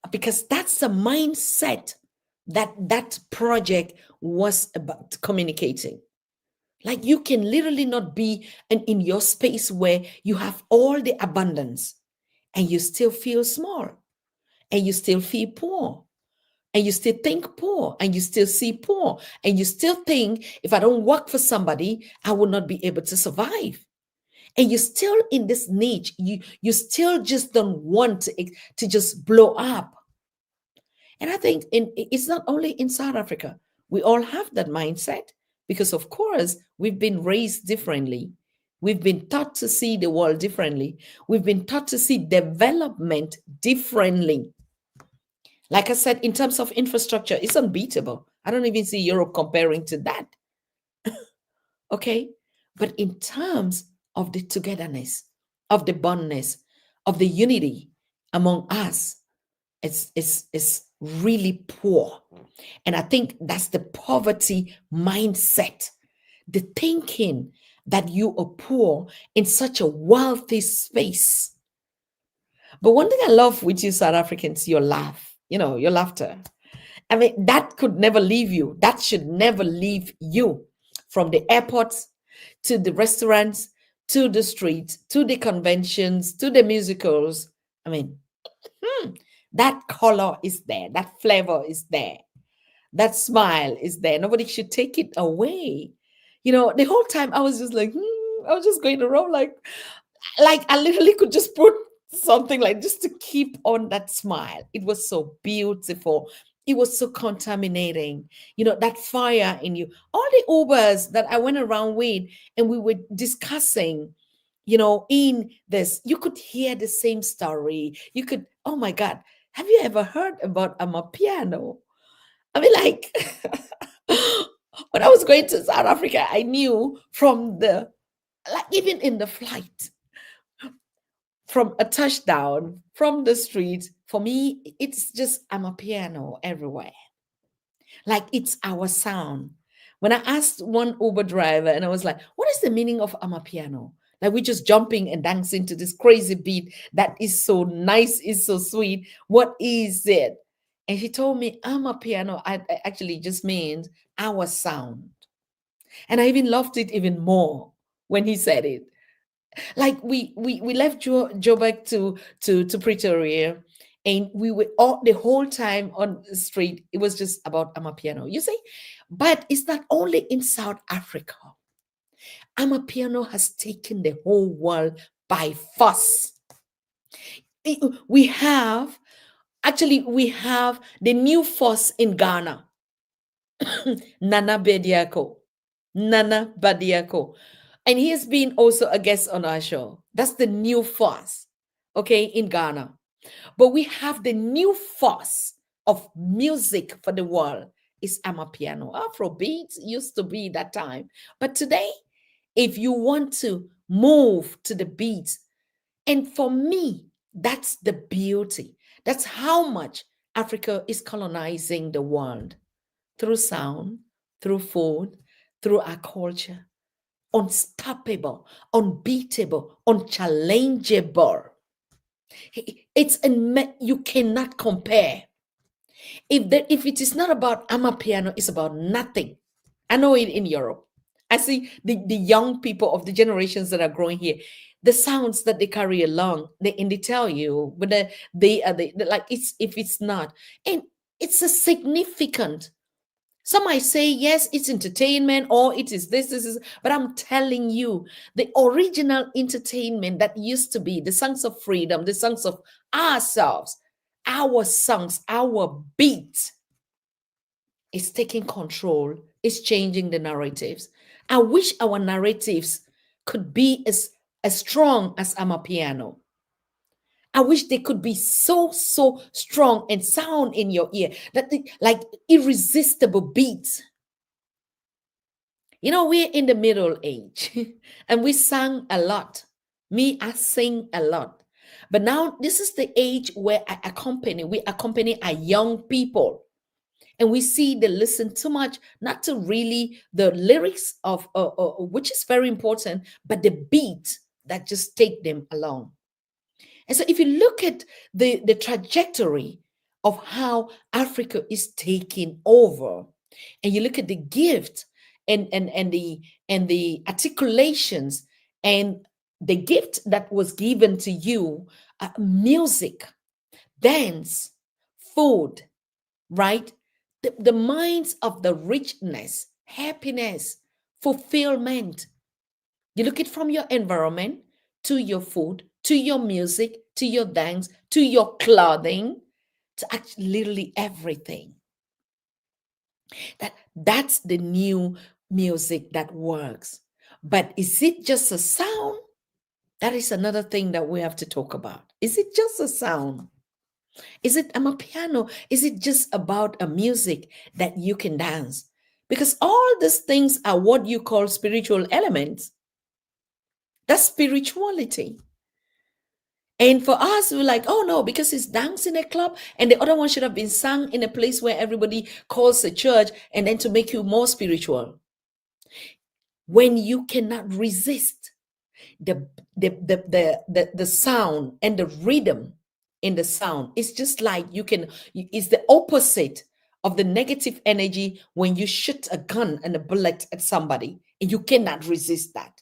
Because that's the mindset that project was about communicating. Like you can literally not be in your space where you have all the abundance and you still feel small and you still feel poor and you still think poor and you still see poor and you still think if I don't work for somebody, I will not be able to survive. And you're still in this niche. You still just don't want to just blow up. And I think it's not only in South Africa. We all have that mindset because, of course, we've been raised differently. We've been taught to see the world differently. We've been taught to see development differently. Like I said, in terms of infrastructure, it's unbeatable. I don't even see Europe comparing to that. Okay. But in terms of the togetherness, of the bondness, of the unity among us, it's really poor. And I think that's the poverty mindset, the thinking that you are poor in such a wealthy space. But one thing I love with you South Africans, your laugh, your laughter. I mean, that could never leave you. That should never leave you, from the airports to the restaurants to the streets to the conventions to the musicals. I mean, that color is there, that flavor is there, that smile is there. Nobody should take it away. The whole time I was just like, I was just going around like I literally could just put something like just to keep on that smile. It was so beautiful. It was so contaminating. That fire in you. All the Ubers that I went around with, and we were discussing, in this, you could hear the same story. You could, oh my God, have you ever heard about Amapiano? I mean, like, when I was going to South Africa, I knew from like, even in the flight, from a touchdown, from the street, for me, it's just Amapiano everywhere. Like, it's our sound. When I asked one Uber driver, and I was like, what is the meaning of Amapiano? Like, we're just jumping and dancing to this crazy beat that is so nice, is so sweet. What is it? And he told me, Amapiano actually just means our sound. And I even loved it even more when he said it. Like, we left Joburg to Pretoria, and we were all the whole time on the street. It was just about Amapiano. You see, but it's not only in South Africa. Amapiano has taken the whole world by force. We have the new force in Ghana, Nana Bediako. Nana Badiako. And he has been also a guest on our show. That's the new force, okay, in Ghana. But we have the new force of music for the world is Amapiano. Afrobeat used to be that time. But today, if you want to move to the beat, and for me, that's the beauty. That's how much Africa is colonizing the world through sound, through food, through our culture. Unstoppable, unbeatable, unchallengeable. You cannot compare. If it is not about Amapiano, it's about nothing. I know it in Europe. I see the young people of the generations that are growing here, the sounds that they carry along, they tell you, but they are like, if it's not, and it's a significant. Some might say, yes, it's entertainment, or it is this is, but I'm telling you, the original entertainment that used to be the songs of freedom, the songs of ourselves, our songs, our beat is taking control, is changing the narratives. I wish our narratives could be as strong as Amapiano. I wish they could be so strong and sound in your ear, that like irresistible beats. We're in the middle age and we sang a lot. I sing a lot. But now this is the age where we accompany our young people. And we see they listen too much, not to really the lyrics of, which is very important, but the beat that just take them along. And so if you look at the trajectory of how Africa is taking over, and you look at the gift and the articulations and the gift that was given to you, music, dance, food, right? The minds of the richness, happiness, fulfillment. You look at from your environment to your food, to your music, to your dance, to your clothing, to actually literally everything. That's the new music that works. But is it just a sound? That is another thing that we have to talk about. Is it just a sound? Is it amapiano? Is it just about a music that you can dance? Because all these things are what you call spiritual elements. That's spirituality. And for us, we're like, oh no, because it's dance in a club, and the other one should have been sung in a place where everybody calls a church, and then to make you more spiritual. When you cannot resist the sound and the rhythm in the sound, it's just like it's the opposite of the negative energy when you shoot a gun and a bullet at somebody and you cannot resist that.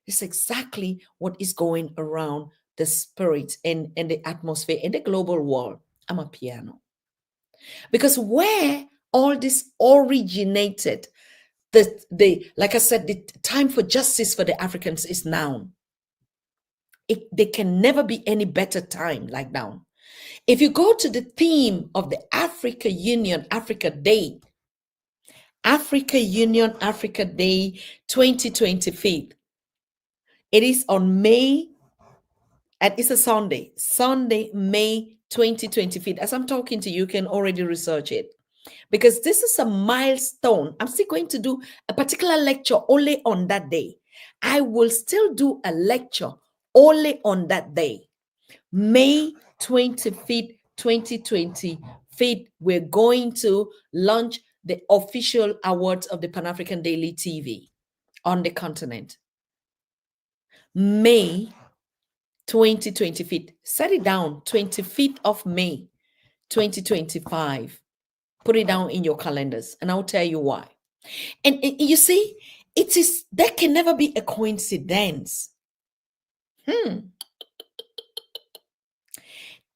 It's exactly what is going around the spirit and the atmosphere in the global world. I'm a piano. Because where all this originated, the like I said, the time for justice for the Africans is now. There can never be any better time like now. If you go to the theme of the Africa Union, Africa Day, Africa Union, Africa Day 2025, it is on May, and it's a Sunday, May 2025. As I'm talking to you, you can already research it because this is a milestone. I'm still going to do a particular lecture only on that day. I will still do a lecture only on that day. May 25th, 2025, we're going to launch the official awards of the Pan African Daily TV on the continent. May 2025. Set it down, 25th of May 2025. Put it down in your calendars, and I'll tell you why. And you see, that can never be a coincidence.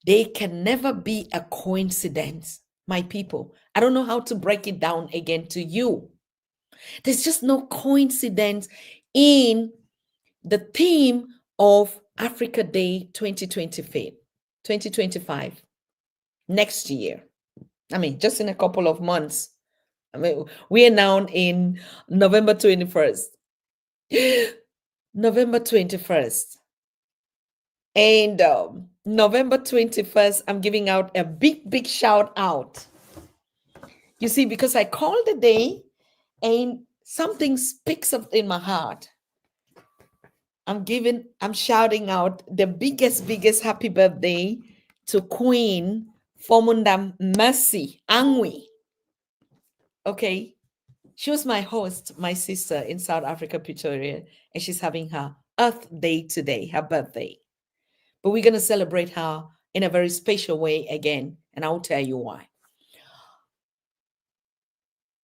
They can never be a coincidence, my people. I don't know how to break it down again to you. There's just no coincidence in the theme of Africa Day 2025, next year. I mean, just in a couple of months. I mean, we are now in November 21st. November 21st. And November 21st, I'm giving out a big shout out. You see, because I called the day and something speaks up in my heart. I'm shouting out the biggest happy birthday to Queen Fomunda Mercy Angwi. Okay. She was my host, my sister in South Africa, Pretoria, and she's having her Earth Day today, her birthday. But we're going to celebrate her in a very special way again, and I'll tell you why.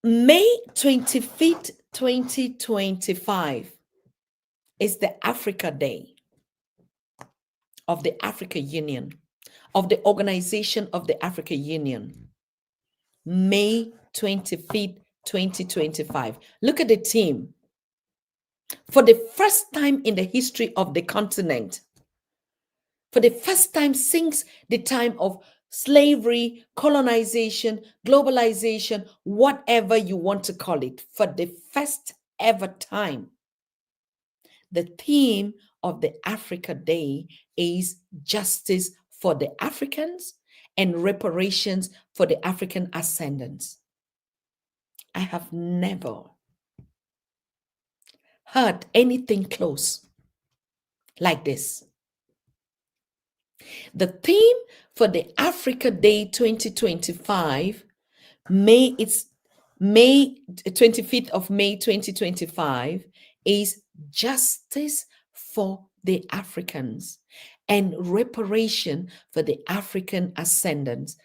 May 25th, 2025 is the Africa Day of the Africa Union, of the Organization of the Africa Union. May 25th, 2025. Look at the theme. For the first time in the history of the continent, for the first time since the time of slavery, colonization, globalization, whatever you want to call it, for the first ever time, the theme of the Africa Day is justice for the Africans and reparations for the African ascendants. I have never heard anything close like this. The theme for the Africa Day 2025, May 25th of May 2025, is justice for the Africans and reparation for the African ascendants.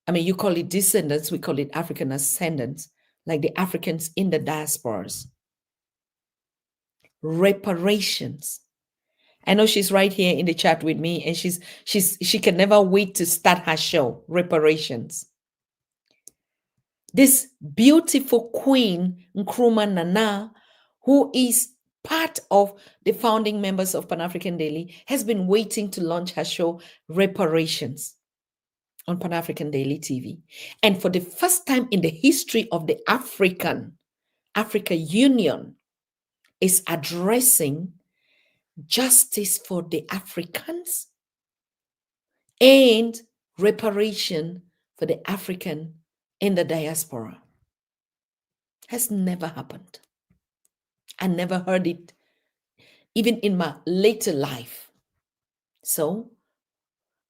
I mean, you call it descendants, we call it African ascendants, like the Africans in the diasporas. Reparations. I know she's right here in the chat with me, and she can never wait to start her show, Reparations. This beautiful queen, Nkrumah Nana, who is part of the founding members of Pan African Daily, has been waiting to launch her show, Reparations, on Pan African Daily TV. And for the first time in the history of the Africa Union, is addressing justice for the Africans and reparation for the African in the diaspora. Has never happened. I never heard it, even in my later life. So,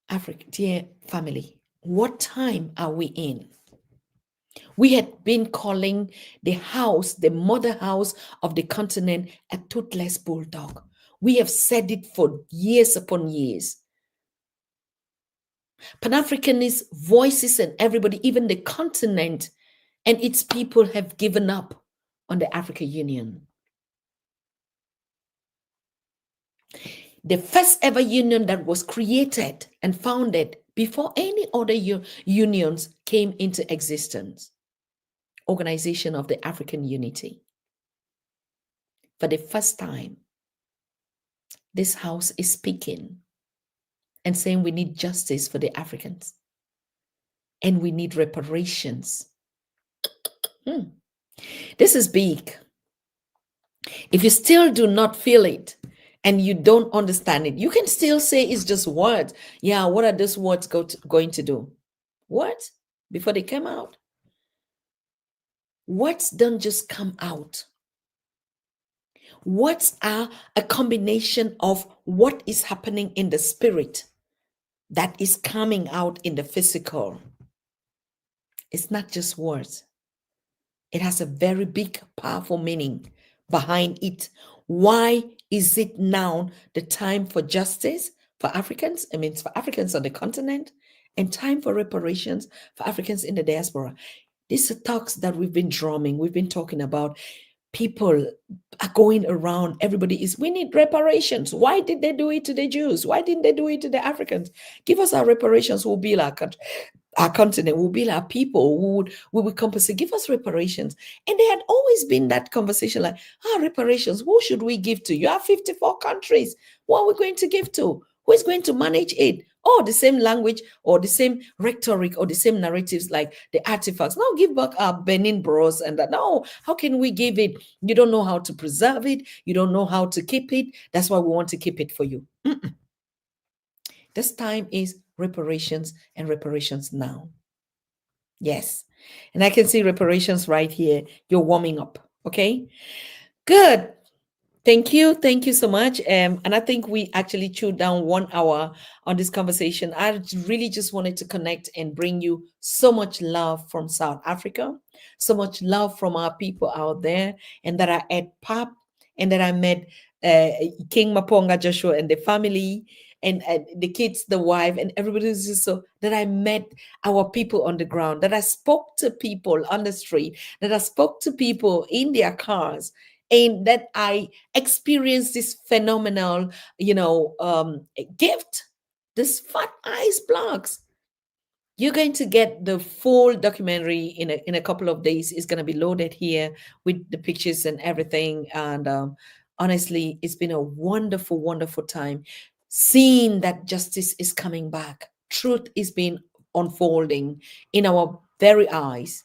Africa, dear family, what time are we in? We had been calling the house, the mother house of the continent, a toothless bulldog. We have said it for years upon years. Pan-Africanist voices and everybody, even the continent and its people, have given up on the African Union. The first ever union that was created and founded before any other unions came into existence. Organization of the African Unity. For the first time, this house is speaking and saying we need justice for the Africans and we need reparations. This is big. If you still do not feel it and you don't understand it, you can still say it's just words. Yeah, what are those words going to do? What? Before they come out? Words don't just come out. Words are a combination of what is happening in the spirit that is coming out in the physical. It's not just words. It has a very big, powerful meaning behind it. Why is it now the time for justice for Africans? I mean, it's for Africans on the continent, and time for reparations for Africans in the diaspora. These are talks that we've been drumming, we've been talking about. People are going around, everybody is, we need reparations. Why did they do it to the Jews? Why didn't they do it to the Africans? Give us our reparations, we'll build our continent, we'll build our people, we would compensate, give us reparations. And there had always been that conversation like, reparations, who should we give to? You have 54 countries. What are we going to give to? Who is going to manage it? Oh, the same language or the same rhetoric or the same narratives like the artifacts. Now give back our Benin bros and that. No, how can we give it? You don't know how to preserve it. You don't know how to keep it. That's why we want to keep it for you. This time is reparations and reparations now. Yes. And I can see reparations right here. You're warming up. Okay. Good. Thank you. Thank you so much. And I think we actually chewed down 1 hour on this conversation. I really just wanted to connect and bring you so much love from South Africa, so much love from our people out there, and that I at PAP, and that I met King Maponga Joshua and the family, and the kids, the wife, and everybody was just so that I met our people on the ground, that I spoke to people on the street, that I spoke to people in their cars, and that I experienced this phenomenal, gift, this Fat Eyes blogs. You're going to get the full documentary in a couple of days. It's going to be loaded here with the pictures and everything. And honestly, it's been a wonderful, wonderful time seeing that justice is coming back. Truth is being unfolding in our very eyes.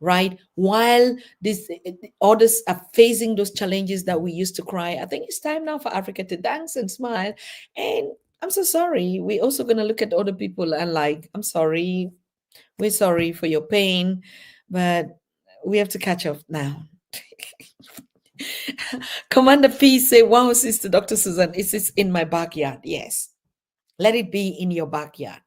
Right? While these others are facing those challenges that we used to cry, I think it's time now for Africa to dance and smile. And I'm so sorry. We're also going to look at other people and like, I'm sorry. We're sorry for your pain, but we have to catch up now. Commander P say, wow, Sister Dr. Susan, is this in my backyard? Yes. Let it be in your backyard.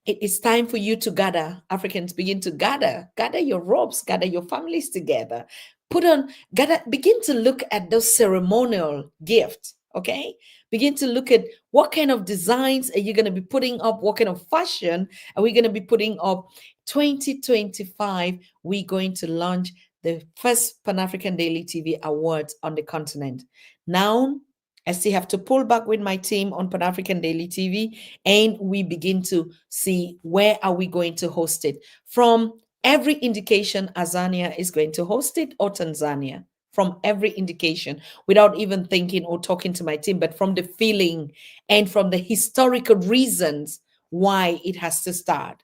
It is time for you to gather. Africans, begin to gather your ropes, gather your families together, begin to look at those ceremonial gifts. Okay, begin to look at what kind of designs are you going to be putting up, what kind of fashion are we going to be putting up. 2025, we're going to launch the first Pan-African Daily TV Awards on the continent. Now, I still have to pull back with my team on Pan-African Daily TV, and we begin to see where are we going to host it. From every indication, Azania is going to host it, or Tanzania. From every indication, without even thinking or talking to my team, but from the feeling and from the historical reasons why it has to start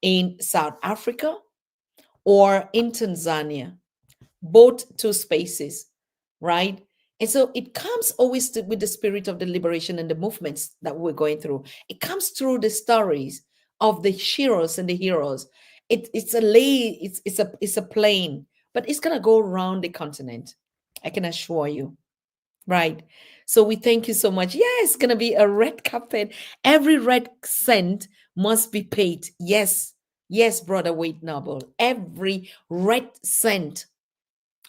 in South Africa or in Tanzania. Both two spaces, right? And so it comes always with the spirit of the liberation and the movements that we're going through. It comes through the stories of the heroes and the heroes. It's a plane, but it's gonna go around the continent. I can assure you. Right. So we thank you so much. Yeah, it's gonna be a red carpet. Every red cent must be paid. Yes, yes, brother Wade Noble. Every red cent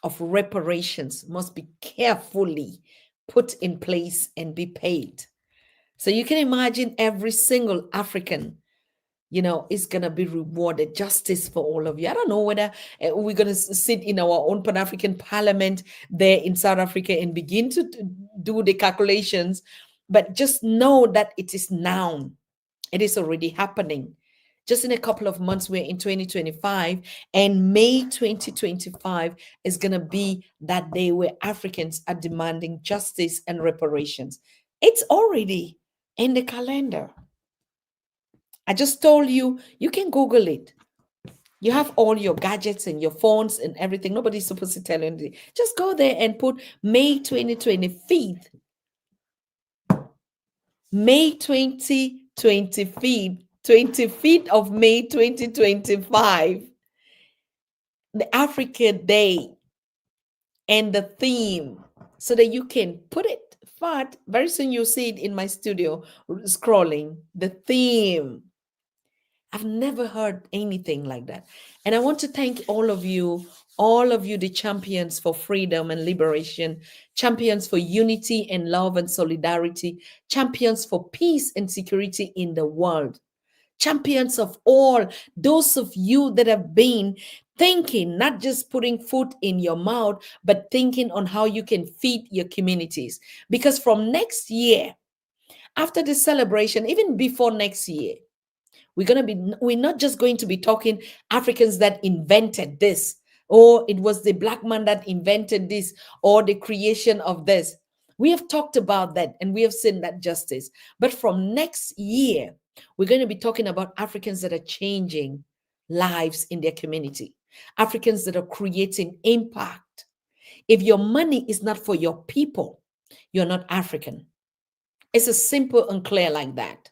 of reparations must be carefully put in place and be paid. So you can imagine every single African, is going to be rewarded. Justice for all of you. I don't know whether we're going to sit in our own Pan-African parliament there in South Africa and begin to do the calculations, but just know that it is now. It is already happening. Just in a couple of months, we're in 2025, and May 2025 is going to be that day where Africans are demanding justice and reparations. It's already in the calendar. I just told you, you can Google it. You have all your gadgets and your phones and everything. Nobody's supposed to tell you anything. Just go there and put May 2025. May 2025. 25th of May 2025, the Africa Day, and the theme, so that you can put it. But very soon you'll see it in my studio scrolling. The theme. I've never heard anything like that. And I want to thank all of you, the champions for freedom and liberation, champions for unity and love and solidarity, champions for peace and security in the world. Champions of all those of you that have been thinking, not just putting food in your mouth, but thinking on how you can feed your communities. Because from next year, after the celebration, even before next year, we're not just going to be talking Africans that invented this, or it was the black man that invented this, or the creation of this. We have talked about that and we have seen that justice. But from next year, we're going to be talking about Africans that are changing lives in their community, Africans that are creating impact. If your money is not for your people, you're not African. It's as simple and clear like that.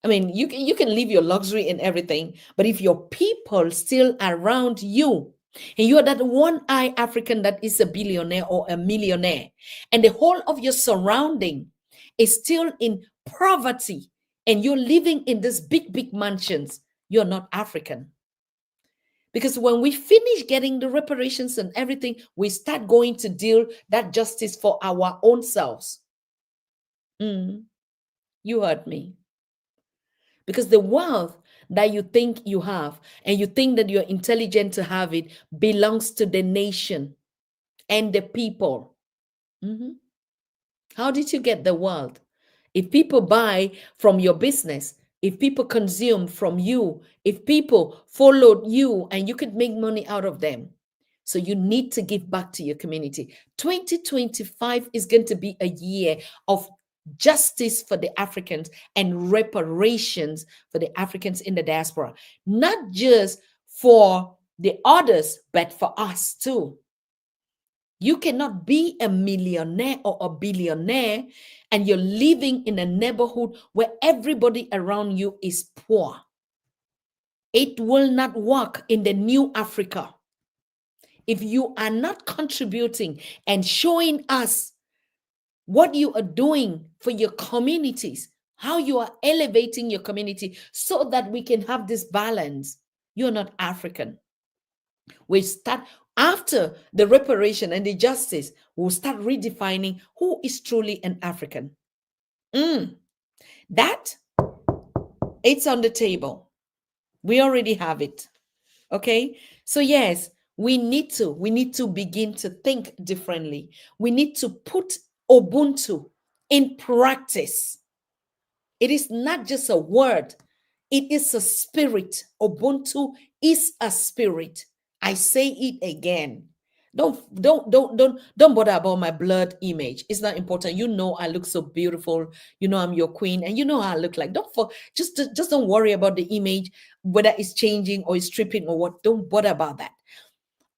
I mean, you can live your luxury and everything, but if your people still around you, and you're that one-eye African that is a billionaire or a millionaire, and the whole of your surrounding is still in poverty, and you're living in these big, big mansions, you're not African. Because when we finish getting the reparations and everything, we start going to deal that justice for our own selves. You heard me. Because the wealth that you think you have and you think that you're intelligent to have it belongs to the nation and the people. How did you get the wealth? If people buy from your business, if people consume from you, if people followed you and you could make money out of them. So you need to give back to your community. 2025 is going to be a year of justice for the Africans and reparations for the Africans in the diaspora, not just for the others, but for us too. You cannot be a millionaire or a billionaire and you're living in a neighborhood where everybody around you is poor. It will not work in the new Africa. If you are not contributing and showing us what you are doing for your communities, how you are elevating your community so that we can have this balance, you're not African. We start after the reparation and the justice, we'll start redefining who is truly an African. That, it's on the table. We already have it. Okay? So yes, we need to begin to think differently. We need to put Ubuntu in practice. It is not just a word, it is a spirit. Ubuntu is a spirit. I say it again. Don't bother about my blood image. It's not important. You know I look so beautiful. You know I'm your queen, and you know how I look like. Just don't worry about the image, whether it's changing or it's stripping or what. Don't bother about that.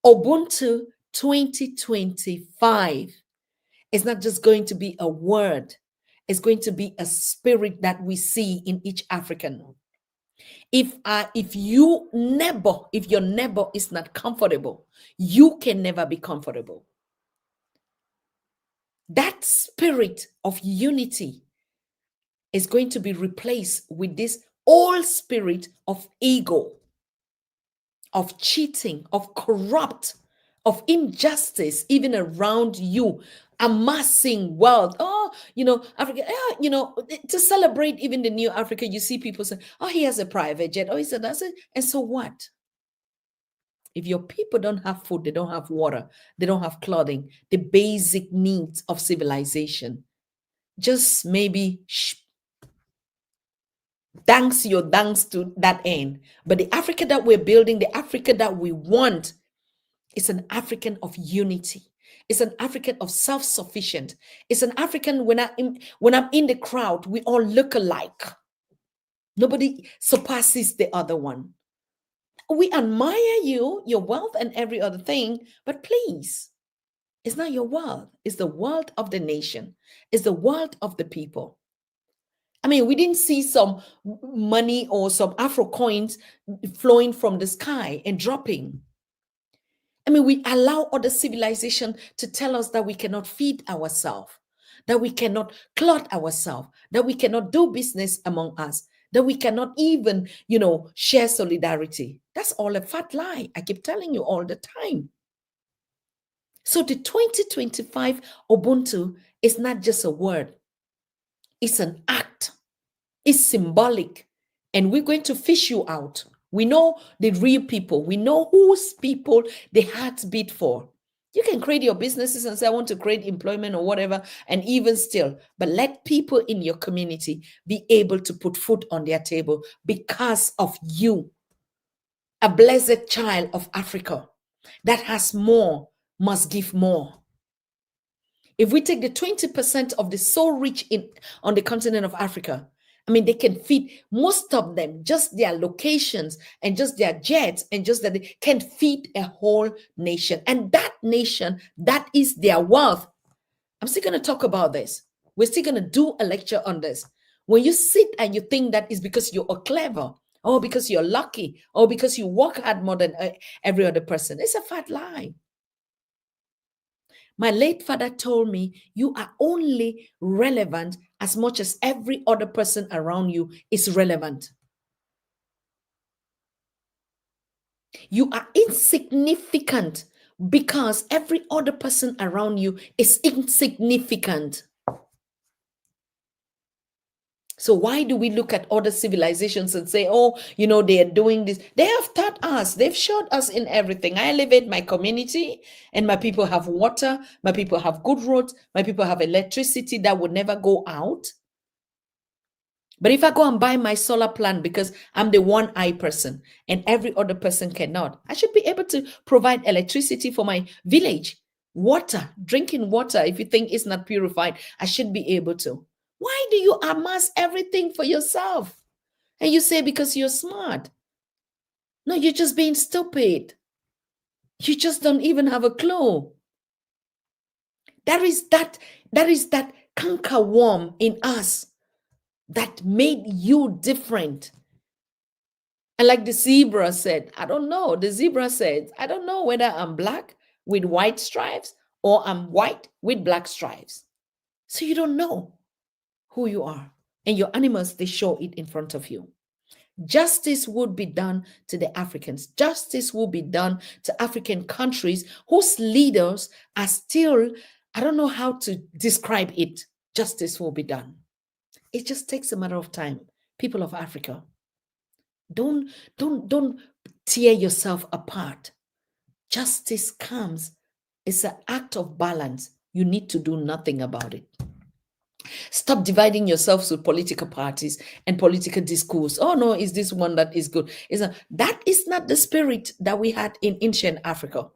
Ubuntu 2025 It's not just going to be a word. It's going to be a spirit that we see in each African. If your neighbor is not comfortable, you can never be comfortable. That spirit of unity is going to be replaced with this old spirit of ego, of cheating, of corrupt, of injustice, even around you, amassing wealth. Oh, Africa, to celebrate even the new Africa, you see people say, oh, he has a private jet. Oh, he said, that's it. And so what? If your people don't have food, they don't have water, they don't have clothing, the basic needs of civilization, just maybe thanks to that end. But the Africa that we're building, the Africa that we want, is an African of unity. It's an African of self-sufficient. It's an African when I'm in the crowd, we all look alike. Nobody surpasses the other one. We admire you, your wealth, and every other thing, but please, it's not your wealth. It's the wealth of the nation. It's the wealth of the people. I mean, we didn't see some money or some Afro coins flowing from the sky and dropping. I mean, we allow other civilization to tell us that we cannot feed ourselves, that we cannot clothe ourselves, that we cannot do business among us, that we cannot even, share solidarity. That's all a fat lie. I keep telling you all the time. So the 2025 Ubuntu is not just a word. It's an act. It's symbolic. And we're going to fish you out. We know the real people. We know whose people the hearts beat for. You can create your businesses and say, I want to create employment or whatever, and even still, but let people in your community be able to put food on their table because of you. A blessed child of Africa that has more must give more. If we take the 20% of the so rich on the continent of Africa, I mean, they can feed most of them, just their locations and just their jets, and just that they can feed a whole nation. And that nation, that is their wealth. I'm still going to talk about this. We're still going to do a lecture on this. When you sit and you think that is because you're clever, or because you're lucky, or because you work hard more than every other person, it's a fat lie. My late father told me, you are only relevant as much as every other person around you is relevant. You are insignificant because every other person around you is insignificant. So why do we look at other civilizations and say, oh, they are doing this? They have taught us. They've showed us in everything. I live in my community and my people have water. My people have good roads. My people have electricity that would never go out. But if I go and buy my solar plant because I'm the one-eye person and every other person cannot, I should be able to provide electricity for my village. Water, drinking water, if you think it's not purified, I should be able to. Why do you amass everything for yourself? And you say because you're smart. No, you're just being stupid. You just don't even have a clue. There is that canker worm in us that made you different. And like the zebra said, I don't know. The zebra said, I don't know whether I'm black with white stripes or I'm white with black stripes. So you don't know who you are. And your animals, they show it in front of you. Justice would be done to the Africans. Justice will be done to African countries whose leaders are still, I don't know how to describe it. Justice will be done. It just takes a matter of time. People of Africa, don't tear yourself apart. Justice comes. It's an act of balance. You need to do nothing about it. Stop dividing yourselves with political parties and political discourse. Oh no, is this one that is good? That is not the spirit that we had in ancient Africa.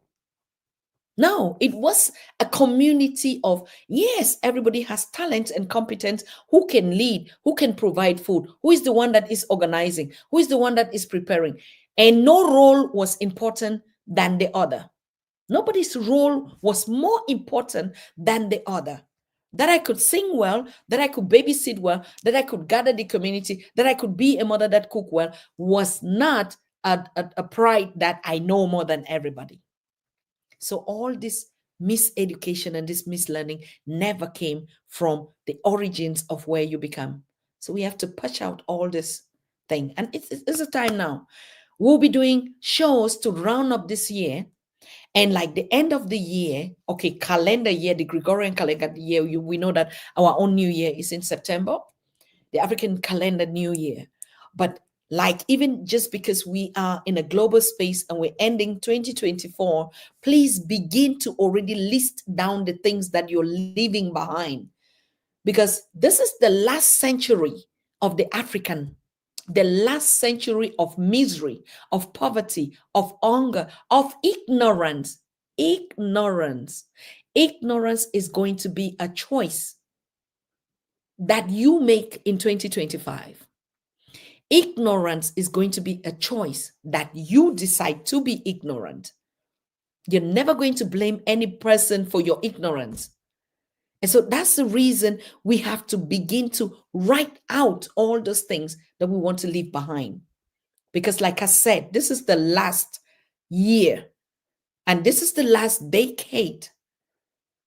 No, it was a community of, yes, everybody has talent and competence, who can lead, who can provide food, who is the one that is organizing, who is the one that is preparing. And no role was important than the other. Nobody's role was more important than the other. That I could sing well, that I could babysit well, that I could gather the community, that I could be a mother that cook well was not a pride that I know more than everybody. So all this miseducation and this mislearning never came from the origins of where you become. So we have to patch out all this thing. And it's a time now. We'll be doing shows to round up this year. And like the end of the year, okay, calendar year, the Gregorian calendar year, we know that our own new year is in September, the African calendar new year. But like even just because we are in a global space and we're ending 2024, please begin to already list down the things that you're leaving behind. Because this is the last century of the African, the last century of misery, of poverty, of hunger, of ignorance. Ignorance. Ignorance is going to be a choice that you make in 2025. Ignorance is going to be a choice that you decide to be ignorant. You're never going to blame any person for your ignorance. And so that's the reason we have to begin to write out all those things that we want to leave behind. Because, like I said, this is the last year and this is the last decade.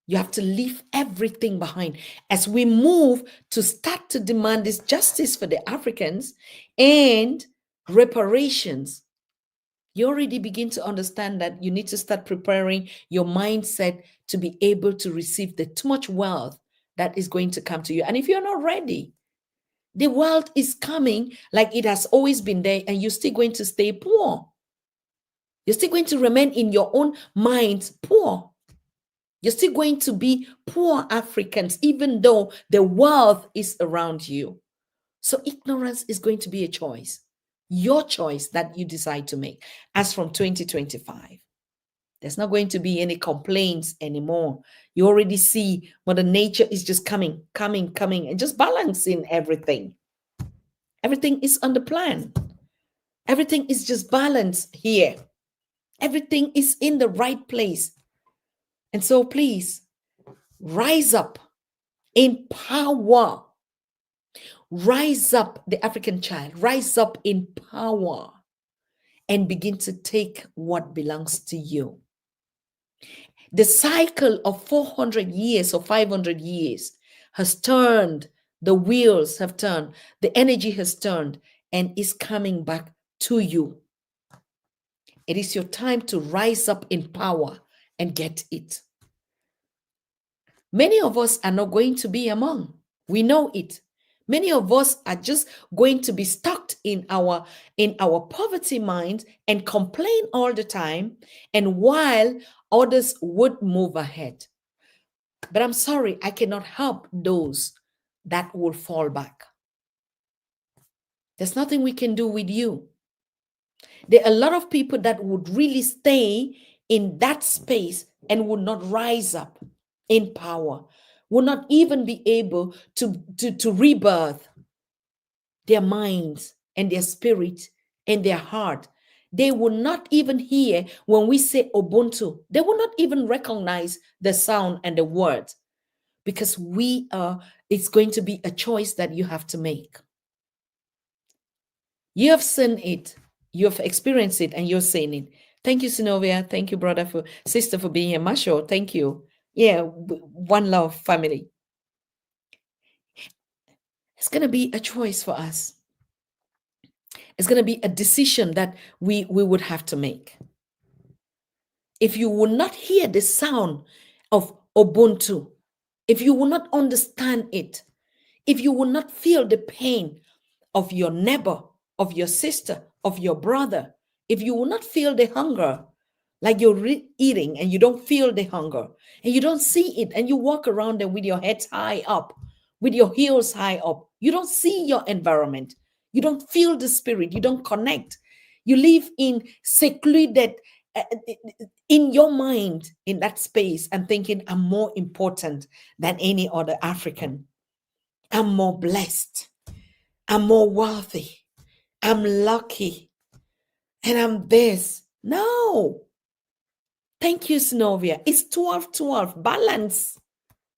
You have to leave everything behind as we move to start to demand this justice for the Africans and reparations. You already begin to understand that you need to start preparing your mindset to be able to receive the too much wealth that is going to come to you. And if you're not ready, the wealth is coming like it has always been there, and you're still going to stay poor. You're still going to remain in your own mind poor. You're still going to be poor Africans, even though the wealth is around you. So ignorance is going to be a choice, your choice that you decide to make as from 2025. There's not going to be any complaints anymore. You already see Mother Nature is just coming, and just balancing everything. Everything is on the plan. Everything is just balanced here. Everything is in the right place. And so please rise up in power. Rise up, the African child. Rise up in power and begin to take what belongs to you. The cycle of 400 years or 500 years has turned. The wheels have turned. The energy has turned and is coming back to you. It is your time to rise up in power and get it. Many of us are not going to be among. We know it. Many of us are just going to be stuck in our poverty mind and complain all the time, and while others would move ahead. But I'm sorry, I cannot help those that will fall back. There's nothing we can do with you. There are a lot of people that would really stay in that space and would not rise up in power, will not even be able to rebirth their minds and their spirit and their heart. They will not even hear when we say Ubuntu. They will not even recognize the sound and the word, because it's going to be a choice that you have to make. You have seen it, you have experienced it, and you're saying it. Thank you, Sinovia. Thank you, sister, for being here. Masho, thank you. Yeah, one love, family. It's going to be a choice for us. It's going to be a decision that we would have to make. If you will not hear the sound of Ubuntu, if you will not understand it, if you will not feel the pain of your neighbor, of your sister, of your brother, if you will not feel the hunger, like you're eating and you don't feel the hunger and you don't see it, and you walk around there with your head high up, with your heels high up, you don't see your environment, you don't feel the spirit, you don't connect, you live in secluded in your mind in that space and thinking, I'm more important than any other African, I'm more blessed, I'm more wealthy, I'm lucky, and I'm this. No. Thank you, Synovia. It's 12-12. Balance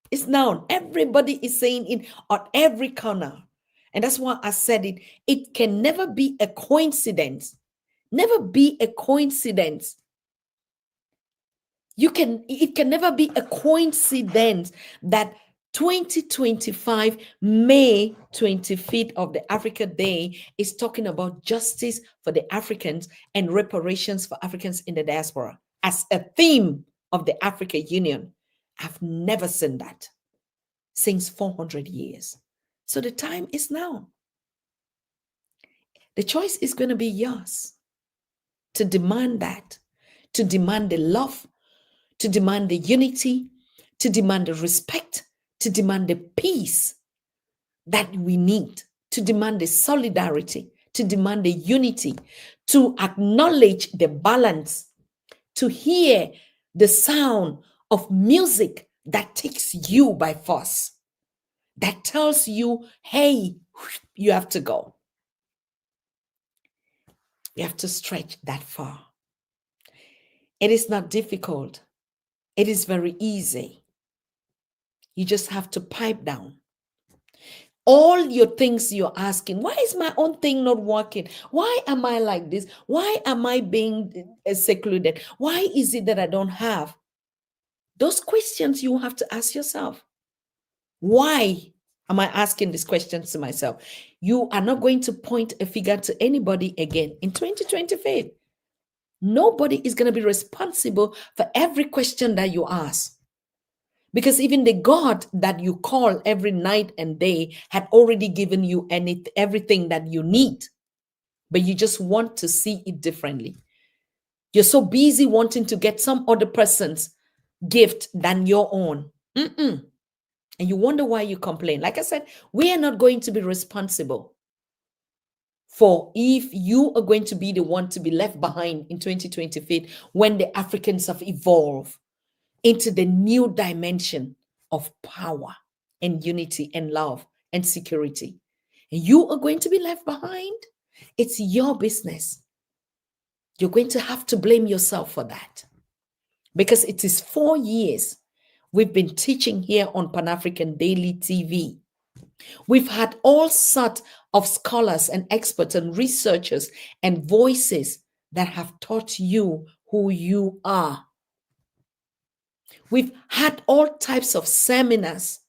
is now. Everybody is saying it on every corner. And that's why I said it. It can never be a coincidence. Never be a coincidence. It can never be a coincidence that 2025 May 25th of the Africa Day is talking about justice for the Africans and reparations for Africans in the diaspora as a theme of the Africa Union. I've never seen that since 400 years. So the time is now. The choice is going to be yours to demand that, to demand the love, to demand the unity, to demand the respect, to demand the peace that we need, to demand the solidarity, to demand the unity, to acknowledge the balance, to hear the sound of music that takes you by force, that tells you, hey, you have to go. You have to stretch that far. It is not difficult. It is very easy. You just have to pipe down all your things you're asking. Why is my own thing not working? Why am I like this? Why am I being secluded? Why is it that I don't have? Those questions you have to ask yourself. Why am I asking these questions to myself? You are not going to point a finger to anybody again in 2025. Nobody is going to be responsible for every question that you ask. Because even the God that you call every night and day had already given you everything that you need, but you just want to see it differently. You're so busy wanting to get some other person's gift than your own. And you wonder why you complain. Like I said, we are not going to be responsible for if you are going to be the one to be left behind in 2025 when the Africans have evolved into the new dimension of power and unity and love and security. And you are going to be left behind. It's your business. You're going to have to blame yourself for that. Because it is 4 years we've been teaching here on Pan-African Daily TV. We've had all sorts of scholars and experts and researchers and voices that have taught you who you are. We've had all types of seminars.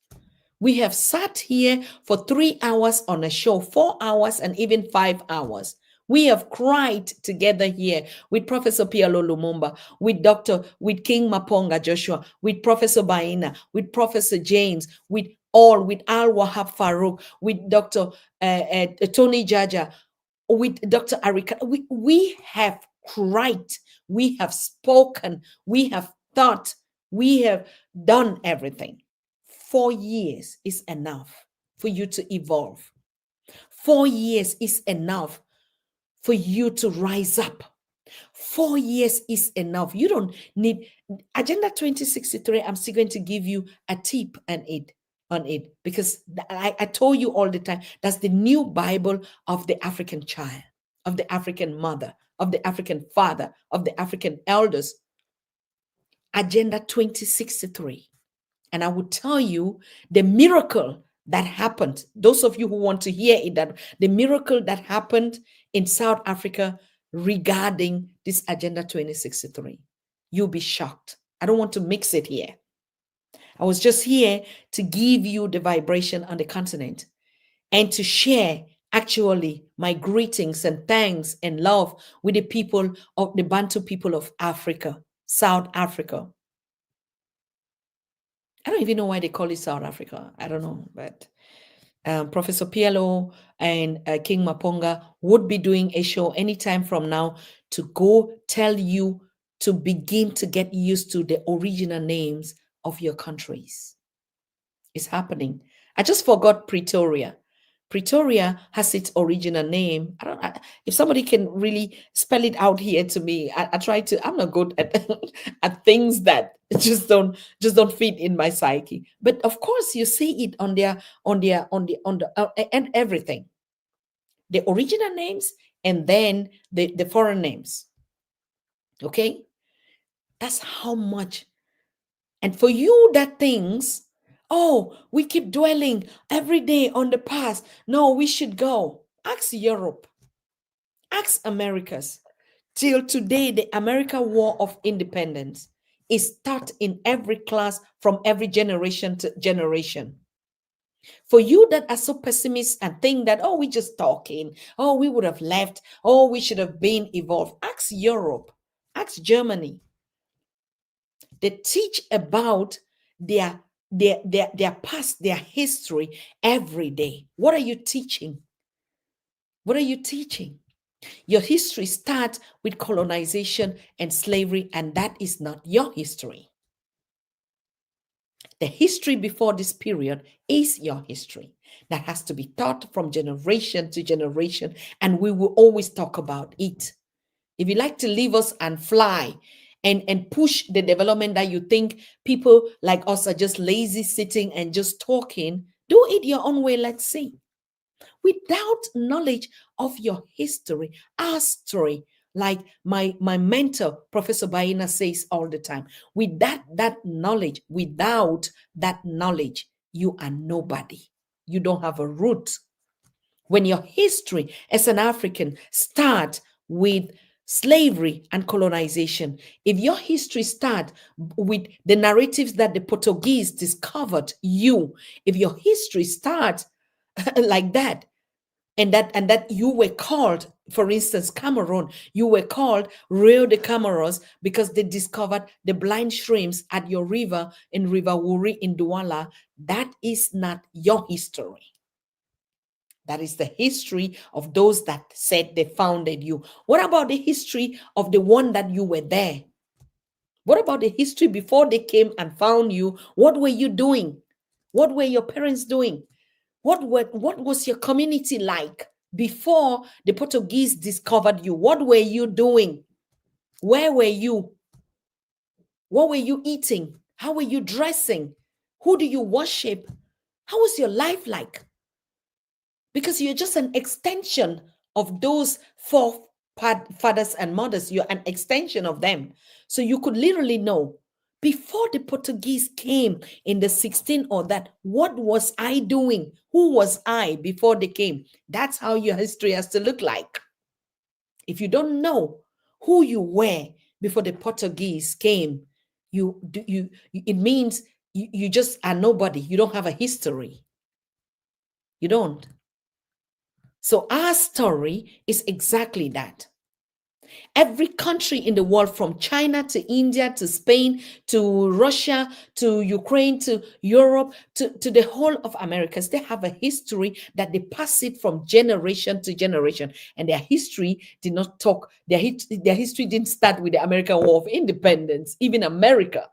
We have sat here for 3 hours on a show, 4 hours, and even 5 hours. We have cried together here with Professor Pialo Lumumba, with King Maponga Joshua, with Professor Baina, with Professor James, with Al Wahab Farouk, with Dr. Tony Jaja, with Dr. Arika. We have cried, we have spoken, we have thought, we have done everything. 4 years is enough for you to evolve. 4 years is enough for you to rise up. 4 years is enough. You don't need Agenda 2063. I'm still going to give you a tip on it because I told you all the time, that's the new Bible of the African child, of the African mother, of the African father, of the African elders. Agenda 2063. And I will tell you the miracle that happened. Those of you who want to hear it, that the miracle that happened in South Africa regarding this Agenda 2063. You'll be shocked. I don't want to mix it here. I was just here to give you the vibration on the continent and to share actually my greetings and thanks and love with the people of the Bantu people of Africa, South Africa. I don't even know why they call it South Africa. I don't know, but Professor Pielo and King Maponga would be doing a show anytime from now to go tell you to begin to get used to the original names of your countries. It's happening. I just forgot Pretoria. Pretoria has its original name. If somebody can really spell it out here to me, I try to. I'm not good at at things that just don't fit in my psyche. But of course, you see it on the and everything, the original names and then the foreign names. Okay, That's how much. And for you that thinks, oh, we keep dwelling every day on the past. No, we should go. Ask Europe. Ask Americas. Till today, the American War of Independence is taught in every class from every generation to generation. For you that are so pessimist and think that, oh, we just talking, oh, we would have left, oh, we should have been evolved. Ask Europe, ask Germany. They teach about their past, their history every day. What are you teaching? What are you teaching? Your history starts with colonization and slavery, and that is not your history. The history before this period is your history that has to be taught from generation to generation, and we will always talk about it. If you like to leave us and fly and push the development that you think people like us are just lazy sitting and just talking, do it your own way. Let's see. Without knowledge of your history, our story, like my mentor, Professor Baina, says all the time, without that knowledge, you are nobody. You don't have a root. When your history as an African starts with slavery and colonization, if your history starts with the narratives that the Portuguese discovered you, if your history starts like that, and that you were called, for instance, Cameroon, you were called Rio de Cameros because they discovered the blind shrimps at your river in River Wuri in Douala. That is not your history. That is the history of those that said they founded you. What about the history of the one that you were there? What about the history before they came and found you? What were you doing? What were your parents doing? What was your community like before the Portuguese discovered you? What were you doing? Where were you? What were you eating? How were you dressing? Who do you worship? How was your life like? Because you're just an extension of those forefathers and mothers. You're an extension of them. So you could literally know, before the Portuguese came in the 16th or that, what was I doing? Who was I before they came? That's how your history has to look like. If you don't know who you were before the Portuguese came, it means you just are nobody. You don't have a history. You don't. So our story is exactly that. Every country in the world, from China to India to Spain to Russia to Ukraine to Europe to the whole of Americas, they have a history that they pass it from generation to generation. And their history did not talk, their history didn't start with the American War of Independence. Even America,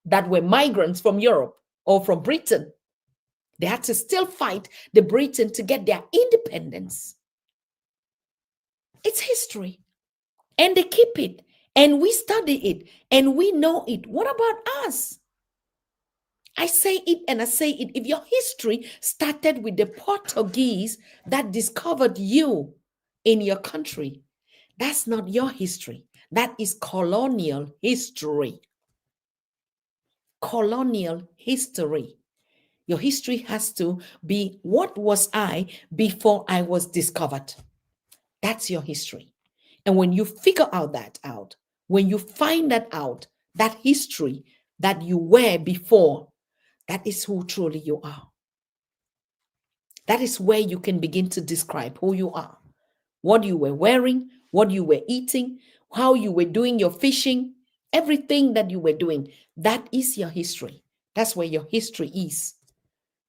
that were migrants from Europe or from Britain, they had to still fight the Britain to get their independence. It's history. And they keep it. And we study it. And we know it. What about us? I say it and I say it. If your history started with the Portuguese that discovered you in your country, that's not your history. That is colonial history. Colonial history. Your history has to be, what was I before I was discovered? That's your history. And when you figure out, when you find that out, that history that you were before, that is who truly you are. That is where you can begin to describe who you are. What you were wearing, what you were eating, how you were doing your fishing, everything that you were doing, that is your history. That's where your history is.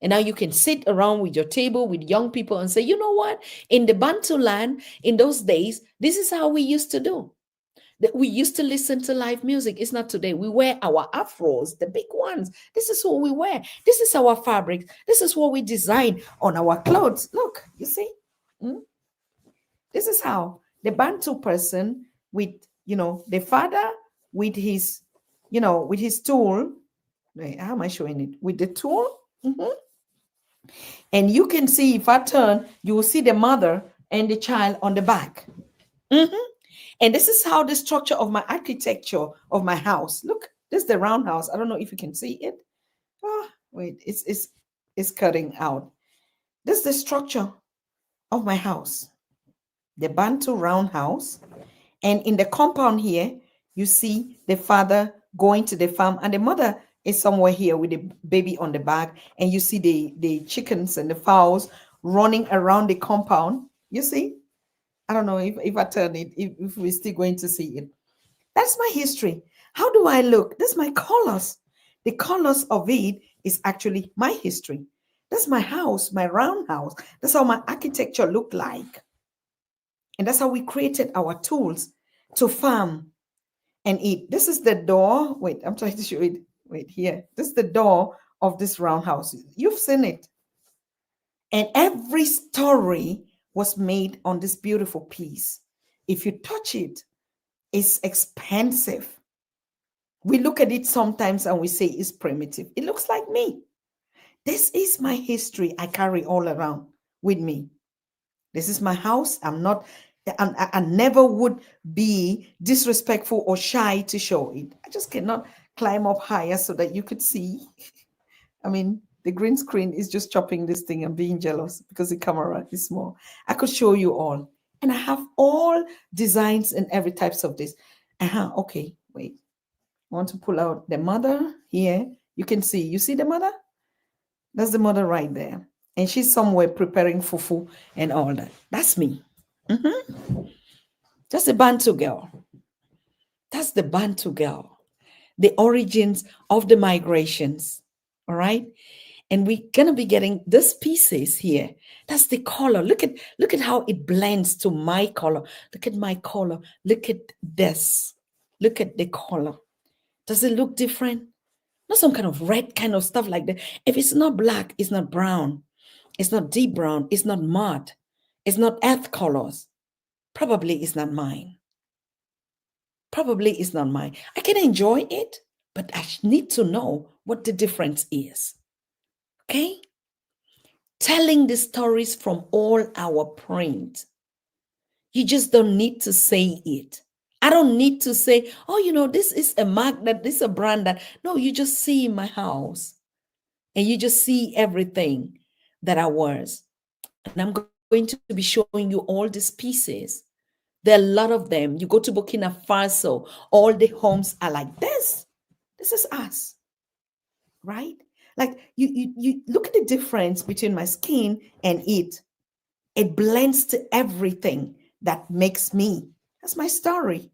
And now you can sit around with your table with young people and say, you know what? In the Bantu land, in those days, this is how we used to do. We used to listen to live music. It's not today. We wear our afros, the big ones. This is what we wear. This is our fabric. This is what we design on our clothes. Look, you see? This is how the Bantu person with, the father with his, with his tool. Wait, how am I showing it? With the tool. And you can see, if I turn, you will see the mother and the child on the back. And this is how the structure of my architecture of my house. Look, this is the round house. I don't know if you can see it. Oh, wait, it's cutting out. This is the structure of my house, the Bantu round house. And in the compound here, you see the father going to the farm, and the mother is somewhere here with the baby on the back. And you see the chickens and the fowls running around the compound. You see? I don't know if I turn it, if we're still going to see it. That's my history. How do I look? That's my colors. The colors of it is actually my history. That's my house, my round house. That's how my architecture looked like. And that's how we created our tools to farm and eat. This is the door. Wait, I'm trying to show it. Wait, here. This is the door of this round house. You've seen it. And every story was made on this beautiful piece. If you touch it, it's expensive. We look at it sometimes and we say it's primitive. It looks like me. This is my history I carry all around with me. This is my house. I never would be disrespectful or shy to show it. I just cannot climb up higher so that you could see. I mean, the green screen is just chopping this thing and being jealous because the camera is small. I could show you all. And I have all designs and every types of this. Okay, wait. I want to pull out the mother here. You can see. You see the mother? That's the mother right there. And she's somewhere preparing fufu and all that. That's me. That's the Bantu girl. That's the Bantu girl. The origins of the migrations. All right. And we're gonna be getting these pieces here. That's the color. Look at how it blends to my color. Look at my color. Look at this. Look at the color. Does it look different? Not some kind of red kind of stuff like that. If it's not black, it's not brown. It's not deep brown. It's not mud. It's not earth colors. Probably it's not mine. Probably it's not mine. I can enjoy it, but I need to know what the difference is. Okay? Telling the stories from all our print. You just don't need to say it. I don't need to say, oh, this is a mark, that this is a brand that. No, you just see my house and you just see everything that I was. And I'm going to be showing you all these pieces. There are a lot of them. You go to Burkina Faso, all the homes are like this. This is us, right? Like you look at the difference between my skin and it. It blends to everything that makes me. That's my story.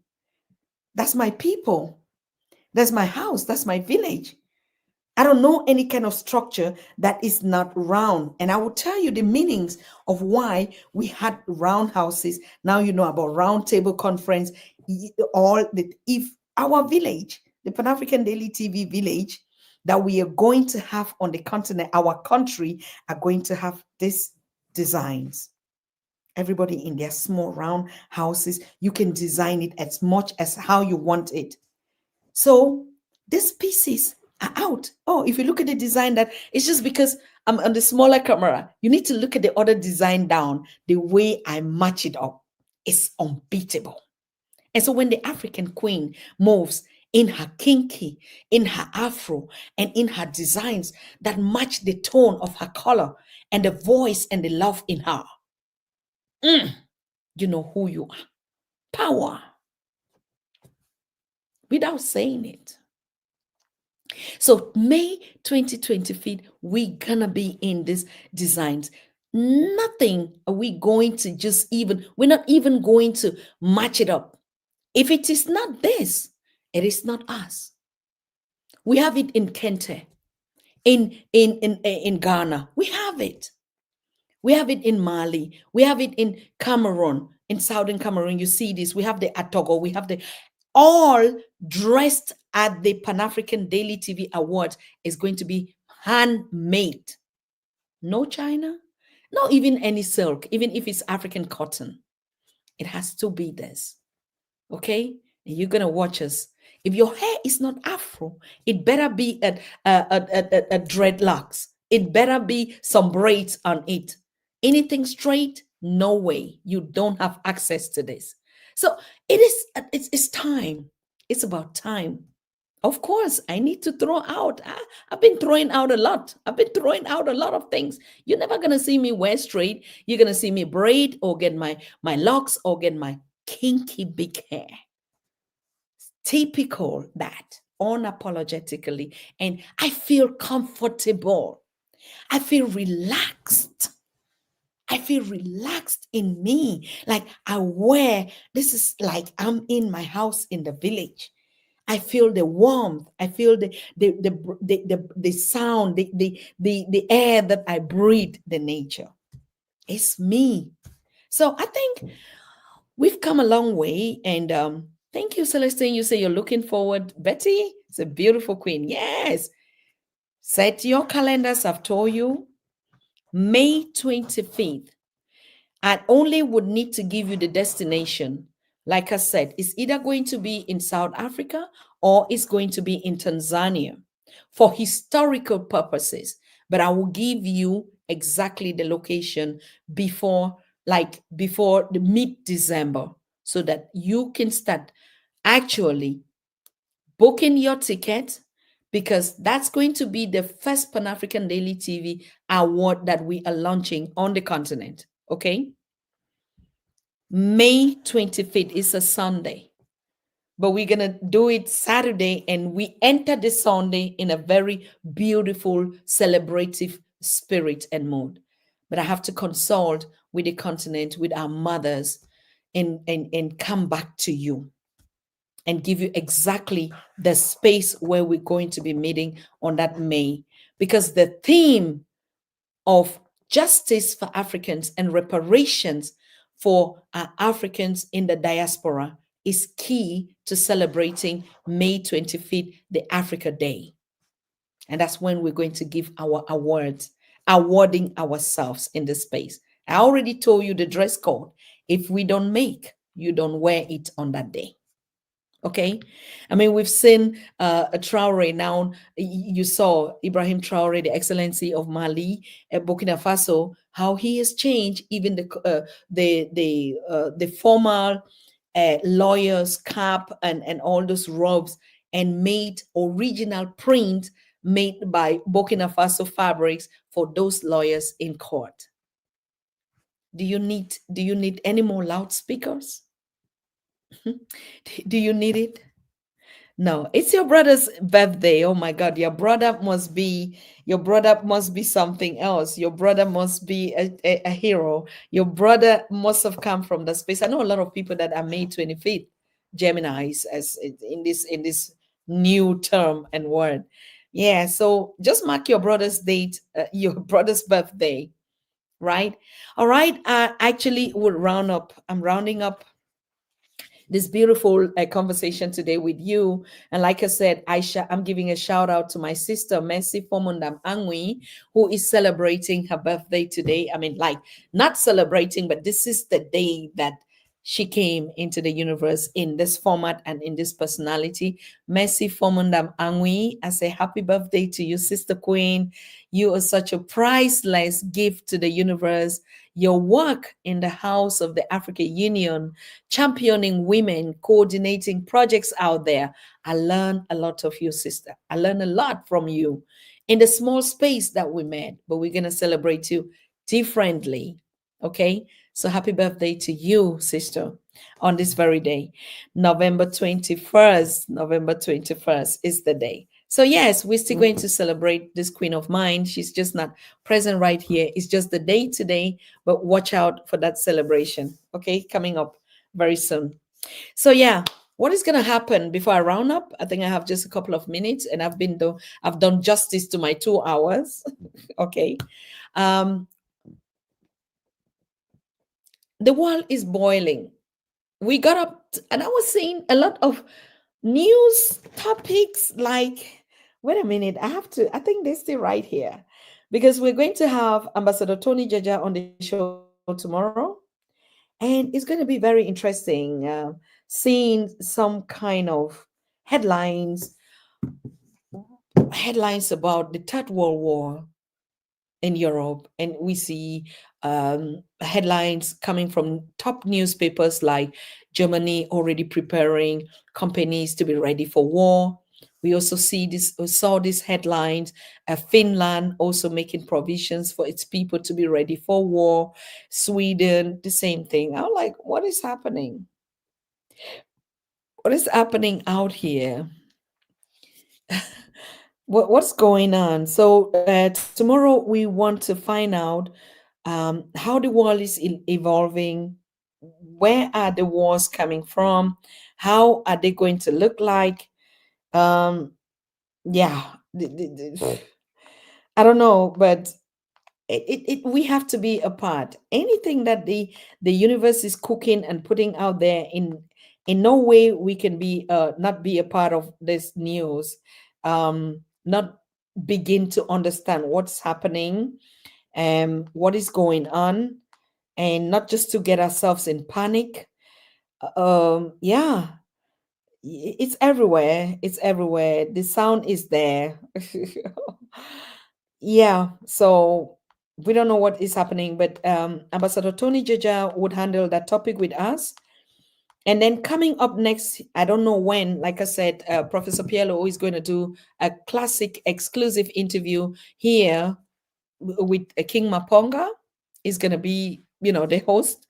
That's my people. That's my house. That's my village. I don't know any kind of structure that is not round. And I will tell you the meanings of why we had round houses. Now you know about round table conference. If our village, the Pan-African Daily TV village, that we are going to have on the continent, our country, are going to have these designs. Everybody in their small round houses, you can design it as much as how you want it. So these pieces are out. Oh, if you look at the design, that it's just because I'm on the smaller camera. You need to look at the other design down. The way I match it up is unbeatable. And so when the African queen moves in her kinky, in her afro, and in her designs that match the tone of her color and the voice and the love in her, you know who you are. Power. Without saying it. So May 2025, we're gonna be in these designs. Nothing are we going to we're not even going to match it up. If it is not this, it is not us. We have it in Kente, in Ghana. We have it. We have it in Mali. We have it in Cameroon, in Southern Cameroon. You see this. We have the Atogo. We have the all dressed at the Pan-African Daily TV Awards is going to be handmade. No China, not even any silk, even if it's African cotton. It has to be this. Okay? And you're going to watch us. If your hair is not Afro, it better be a dreadlocks. It better be some braids on it. Anything straight, no way. You don't have access to this. So it's time. It's about time. Of course, I need to throw out. I've been throwing out a lot. I've been throwing out a lot of things. You're never gonna see me wear straight. You're gonna see me braid or get my locks or get my kinky big hair. Typical that unapologetically, and I feel comfortable. I feel relaxed. I feel relaxed in me. Like I wear, this is like I'm in my house in the village. I feel the warmth. I feel the sound, the air that I breathe, the nature. It's me. So I think we've come a long way. And thank you, Celestine. You say you're looking forward. Betty, it's a beautiful queen. Yes. Set your calendars. I've told you. May 25th. I only would need to give you the destination. Like I said, it's either going to be in South Africa or it's going to be in Tanzania for historical purposes. But I will give you exactly the location before the mid-December so that you can start actually booking your ticket, because that's going to be the first Pan African Daily TV award that we are launching on the continent. Okay. May 25th is a Sunday, but we're going to do it Saturday, and we enter the Sunday in a very beautiful, celebrative spirit and mood. But I have to consult with the continent, with our mothers, and come back to you and give you exactly the space where we're going to be meeting on that May, because the theme of justice for Africans and reparations for Africans in the diaspora is key to celebrating May 25th, the Africa Day. And that's when we're going to give our awards, awarding ourselves in this space. I already told you the dress code. If we don't make, you don't wear it on that day. Okay. I mean, we've seen a Traore now. You saw Ibrahim Traore, the excellency of Mali, Burkina Faso, how he has changed even the formal lawyers cap and all those robes, and made original print made by Burkina Faso fabrics for those lawyers in court. Do you need any more loudspeakers? Do you need it? No, it's your brother's birthday. Oh my God, your brother must be something else. Your brother must be a hero. Your brother must have come from the space. I know a lot of people that are May 25th Geminis as in this new term and word. Yeah, so just mark your brother's date, your brother's birthday, right? All right. Actually, we'll round up. I'm rounding up this beautiful conversation today with you. And like I said, I'm giving a shout out to my sister, Mercy Fomundam Angwi, who is celebrating her birthday today. I mean, like, not celebrating, but this is the day that she came into the universe in this format and in this personality. Mercy Fomundam Angwi, I say happy birthday to you, Sister Queen. You are such a priceless gift to the universe. Your work in the House of the Africa Union, championing women, coordinating projects out there. I learned a lot of you, sister. I learned a lot from you in the small space that we met, but we're going to celebrate you differently. Okay? So happy birthday to you, sister, on this very day. November 21st is the day. So yes, we're still going to celebrate this queen of mine. She's just not present right here. It's just the day today, but watch out for that celebration. Okay, coming up very soon. So yeah, what is going to happen before I round up? I think I have just a couple of minutes, and I've done justice to my 2 hours. Okay. The world is boiling. We got up, and I was seeing a lot of news topics like, wait a minute, I think they're still right here, because we're going to have Ambassador Tony Jaja on the show tomorrow, and it's going to be very interesting seeing some kind of headlines about the Third World War in Europe, and we see headlines coming from top newspapers like Germany already preparing companies to be ready for war. We also saw these headlines. Finland also making provisions for its people to be ready for war. Sweden, the same thing. I'm like, what is happening? What is happening out here? What's going on? So tomorrow we want to find out how the world is evolving. Where are the wars coming from? How are they going to look like? Um, yeah, I don't know, but we have to be a part. Anything that the universe is cooking and putting out there, in no way we can be not be a part of this news, not begin to understand what's happening and what is going on, and not just to get ourselves in panic. Yeah, it's everywhere. It's everywhere. The sound is there. Yeah, so we don't know what is happening, but Ambassador Tony Jaja would handle that topic with us. And then coming up next, I don't know when, like I said, Professor Pielo is going to do a classic exclusive interview here with King Maponga. Is going to be, the host.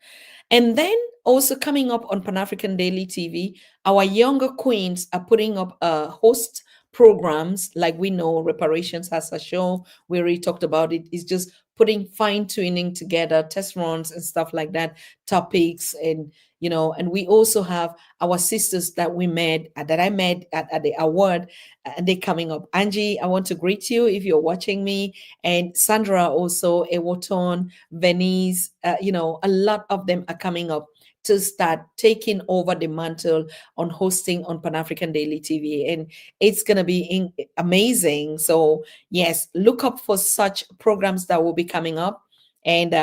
And then also coming up on Pan African Daily TV, our younger queens are putting up host programs. Like we know, Reparations has a show. We already talked about it. It's just putting fine tuning together, test runs and stuff like that, topics. And we also have our sisters that we met, that I met at the award, and they're coming up. Angie, I want to greet you if you're watching me. And Sandra also, Ewoton, Venice, a lot of them are coming up to start taking over the mantle on hosting on Pan African Daily TV. And it's going to be amazing. So, yes, look up for such programs that will be coming up. And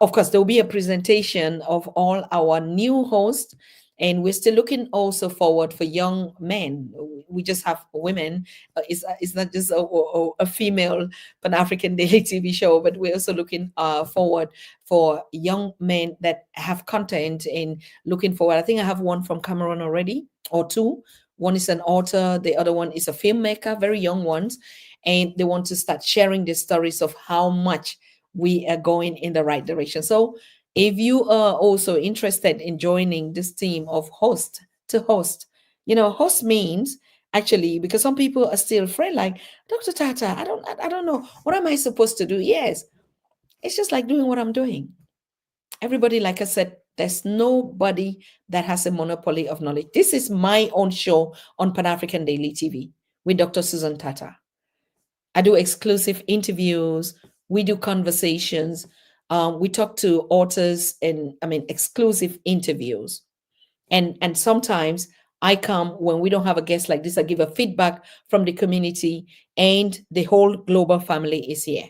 of course, there will be a presentation of all our new hosts. And we're still looking also forward for young men. We just have women. It's not just a female Pan African Daily TV show, but we're also looking forward for young men that have content, and looking forward. I think I have one from Cameroon already, or two. One is an author, the other one is a filmmaker, very young ones. And they want to start sharing the stories of how much we are going in the right direction. So if you are also interested in joining this team of host to host, host means actually, because some people are still afraid, like, Dr. Tata, I don't know, what am I supposed to do? Yes, it's just like doing what I'm doing. Everybody, like I said, there's nobody that has a monopoly of knowledge. This is my own show on Pan African Daily TV with Dr. Susan Tata. I do exclusive interviews. We do conversations. We talk to authors, and exclusive interviews. And sometimes I come when we don't have a guest like this. I give a feedback from the community, and the whole global family is here.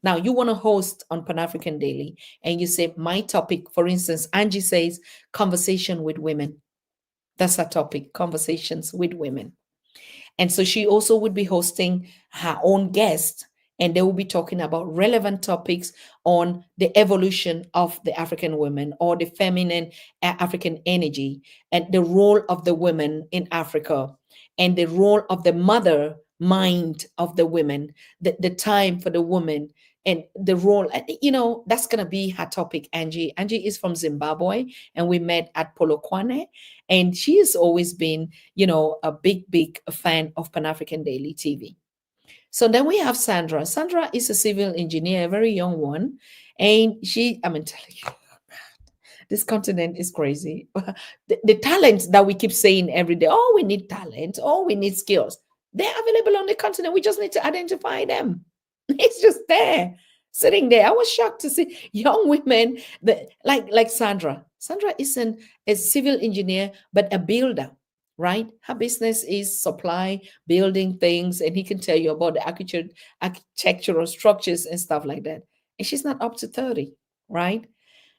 Now, you want to host on Pan African Daily, and you say, my topic, for instance, Angie says, conversation with women. That's her topic, conversations with women. And so she also would be hosting her own guest, and they will be talking about relevant topics on the evolution of the African woman, or the feminine African energy, and the role of the women in Africa, and the role of the mother mind of the women, the time for the woman, and the role. That's going to be her topic. Angie is from Zimbabwe, and we met at Polokwane, and she has always been a big fan of Pan African Daily TV. So then we have Sandra. Sandra is a civil engineer, a very young one. And telling you, this continent is crazy. The talent that we keep saying every day, oh, we need talent, oh, we need skills. They're available on the continent. We just need to identify them. It's just there, sitting there. I was shocked to see young women that, like Sandra. Sandra isn't a civil engineer, but a builder, right? Her business is supply, building things, and he can tell you about the architectural structures and stuff like that. And she's not up to 30, right?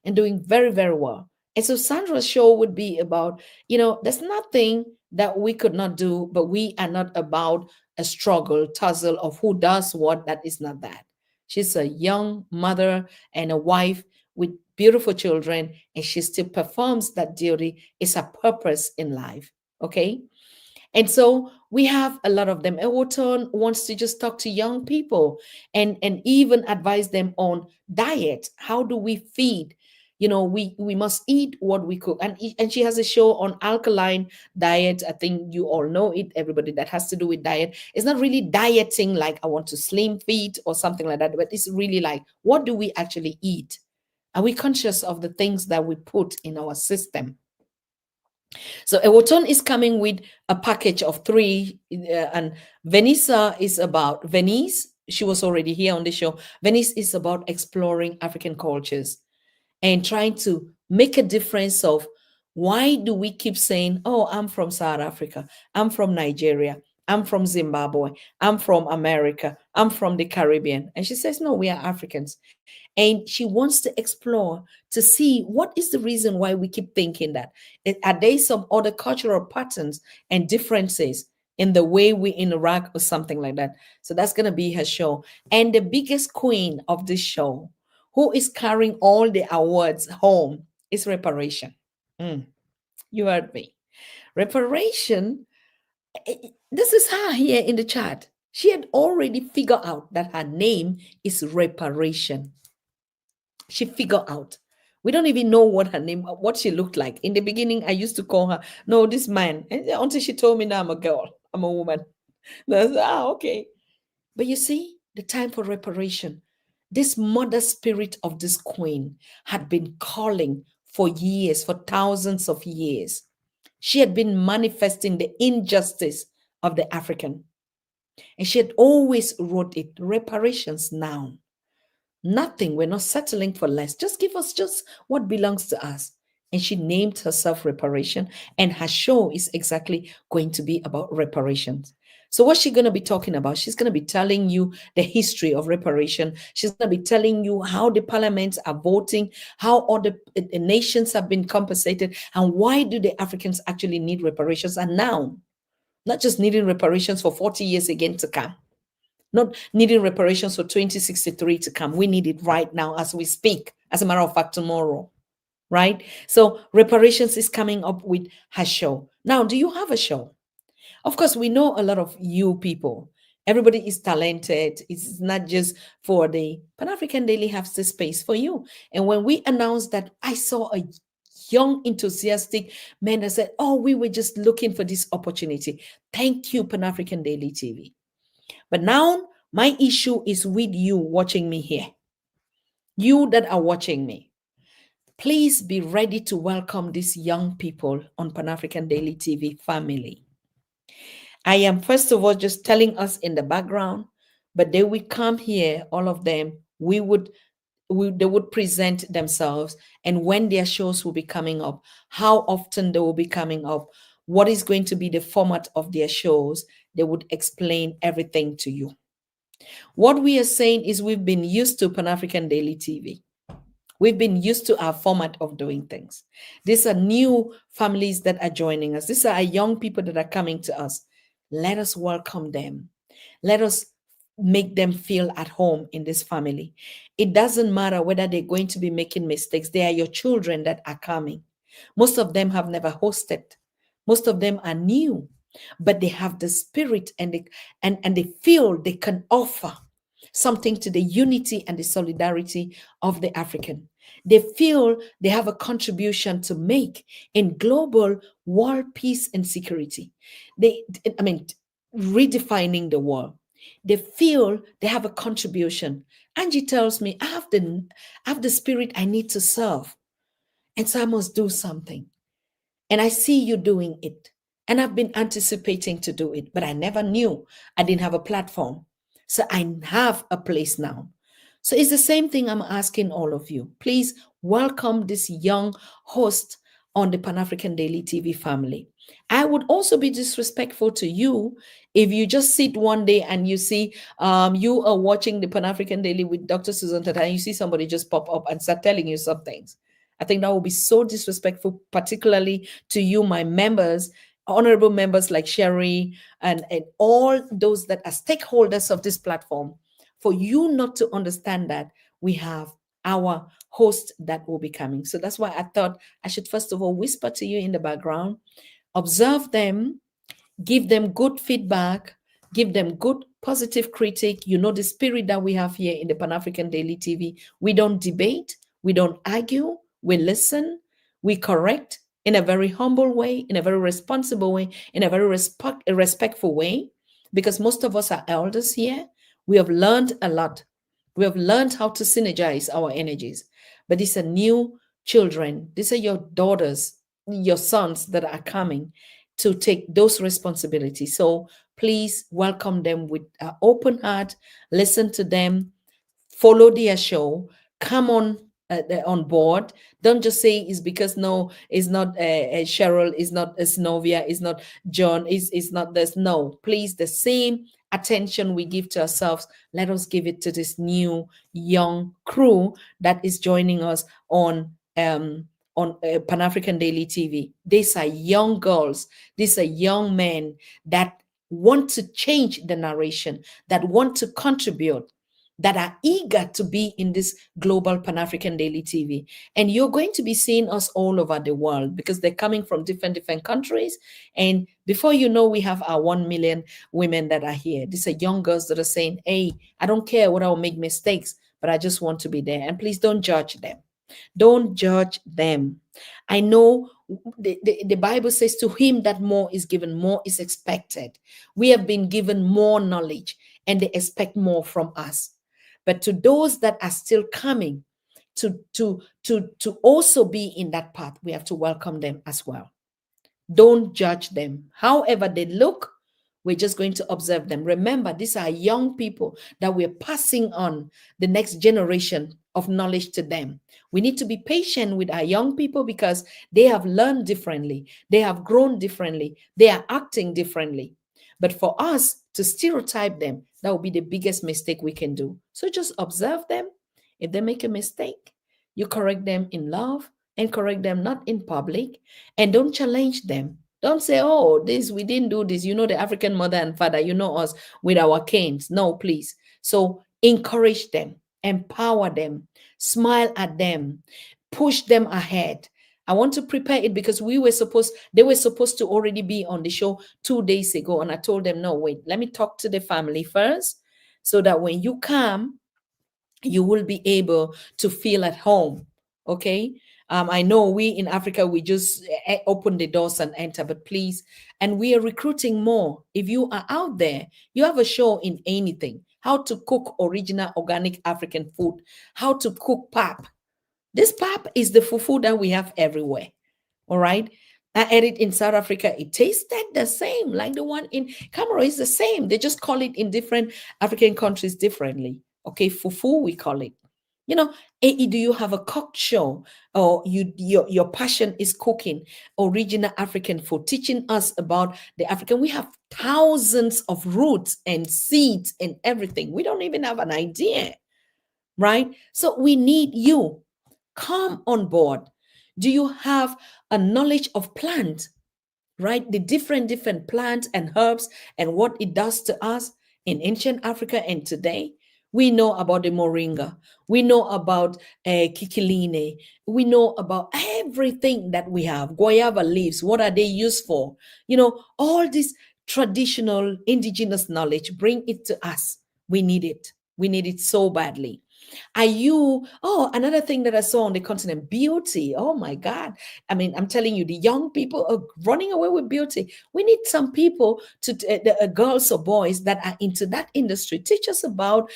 And doing very, very well. And so Sandra's show would be about, there's nothing that we could not do, but we are not about a struggle, tussle of who does what. That is not that. She's a young mother and a wife with beautiful children, and she still performs that duty. It's a purpose in life. Okay. And so we have a lot of them. Ewoton wants to just talk to young people and even advise them on diet. How do we feed? We must eat what we cook. And she has a show on alkaline diet. I think you all know it. Everybody that has to do with diet. It's not really dieting like I want to slim fit or something like that, but it's really like, what do we actually eat? Are we conscious of the things that we put in our system? So Ewoton is coming with a package of three, and Venisa is about Venice. She was already here on the show. Venice is about exploring African cultures and trying to make a difference of why do we keep saying, oh, I'm from South Africa, I'm from Nigeria, I'm from Zimbabwe, I'm from America, I'm from the Caribbean. And she says, no, we are Africans. And she wants to explore to see what is the reason why we keep thinking that. Are there some other cultural patterns and differences in the way we interact or something like that? So that's going to be her show. And the biggest queen of this show, who is carrying all the awards home, is Reparation. You heard me. Reparation, this is her here in the chat. She had already figured out that her name is Reparation. She figured out. We don't even know what her name, what she looked like. In the beginning, I used to call her, no, this man. Until she told me now I'm a girl, I'm a woman. And I said, okay. But you see, the time for reparation, this mother spirit of this queen had been calling for years, for thousands of years. She had been manifesting the injustice of the African. And she had always wrote it, reparations now. Nothing. We're not settling for less. Just give us just what belongs to us. And she named herself Reparation. And her show is exactly going to be about reparations. So what's she going to be talking about? She's going to be telling you the history of reparation. She's going to be telling you how the parliaments are voting, how other nations have been compensated, and why do the Africans actually need reparations. And now, not just needing reparations for 40 years again to come, not needing reparations for 2063 to come. We need it right now as we speak. As a matter of fact, tomorrow, right? So reparations is coming up with her show. Now, do you have a show? Of course, we know a lot of you people. Everybody is talented. It's not just for the Pan-African Daily have the space for you. And when we announced that, I saw a young, enthusiastic man that said, oh, we were just looking for this opportunity. Thank you, Pan-African Daily TV. But now my issue is with you watching me here. You that are watching me. Please be ready to welcome these young people on Pan-African Daily TV family. I am first of all just telling us in the background, but they will come here, all of them, they would present themselves, and when their shows will be coming up, how often they will be coming up, what is going to be the format of their shows, they would explain everything to you. What we are saying is we've been used to Pan-African Daily TV. We've been used to our format of doing things. These are new families that are joining us. These are our young people that are coming to us. Let us welcome them. Let us make them feel at home in this family. It doesn't matter whether they're going to be making mistakes. They are your children that are coming. Most of them have never hosted. Most of them are new, but they have the spirit and they feel they can offer something to the unity and the solidarity of the African. They feel they have a contribution to make in global world peace and security. Redefining the world. They feel they have a contribution. Angie tells me, I have the spirit I need to serve. And so I must do something. And I see you doing it. And I've been anticipating to do it, but I never knew I didn't have a platform. So I have a place now. So it's the same thing I'm asking all of you. Please welcome this young host on the Pan-African Daily TV family. I would also be disrespectful to you if you just sit one day and you see you are watching the Pan-African Daily with Dr. Susan Tata and you see somebody just pop up and start telling you some things. I think that would be so disrespectful, particularly to you, my members, honorable members like Sherry and all those that are stakeholders of this platform, for you not to understand that we have our host that will be coming. So that's why I thought I should first of all whisper to you in the background, observe them, give them good feedback, give them good positive critique. You know the spirit that we have here in the Pan African Daily TV. We don't debate, we don't argue, we listen, we correct in a very humble way, in a very responsible way, in a very respectful way, because most of us are elders here. We have learned a lot. We have learned how to synergize our energies. But these are new children, these are your daughters, your sons that are coming to take those responsibilities. So please welcome them with an open heart, listen to them, follow their show, come on board. Don't just say it's because no, it's not Cheryl, it's not Snovia, it's not John, it's not this. No, please, the same attention we give to ourselves, let us give it to this new young crew that is joining us on Pan African Daily TV. These are young girls, these are young men that want to change the narration, that want to contribute, that are eager to be in this global Pan African Daily TV. And you're going to be seeing us all over the world because they're coming from different countries. And before you know, we have our 1 million women that are here. These are young girls that are saying, hey, I don't care whether I'll make mistakes, but I just want to be there. And please don't judge them. Don't judge them. I know the Bible says to him that more is given, more is expected. We have been given more knowledge and they expect more from us. But to those that are still coming to also be in that path, we have to welcome them as well. Don't judge them. However they look, we're just going to observe them. Remember, these are young people that we're passing on the next generation of knowledge to them. We need to be patient with our young people because they have learned differently. They have grown differently. They are acting differently. But for us to stereotype them, that would be the biggest mistake we can do. So just observe them. If they make a mistake, you correct them in love and correct them not in public, and don't challenge them. Don't say, oh, this, we didn't do this. You know, the African mother and father, you know us with our canes. No, please. So encourage them, empower them, smile at them, push them ahead. I want to prepare it because they were supposed to already be on the show 2 days ago. And I told them, no, wait, let me talk to the family first so that when you come, you will be able to feel at home. Okay. I know we in Africa, we just open the doors and enter, but please, and we are recruiting more. If you are out there, you have a show in anything, how to cook original organic African food, how to cook pap. This pap is the fufu that we have everywhere. All right. I ate it in South Africa. It tasted the same, like the one in Cameroon is the same. They just call it in different African countries differently. Okay, fufu, we call it. You know, do you have a cook show or your passion is cooking original African food, teaching us about the African? We have thousands of roots and seeds and everything. We don't even have an idea, right? So we need you. Come on board. Do you have a knowledge of plants, right? The different plants and herbs and what it does to us in ancient Africa and today. We know about the moringa. We know about kikiline. We know about everything that we have. Guayaba leaves, what are they used for? You know, all this traditional indigenous knowledge, bring it to us. We need it. We need it so badly. Another thing that I saw on the continent, beauty. Oh my God. I mean, I'm telling you, the young people are running away with beauty. We need some people girls or boys that are into that industry. Teach us about,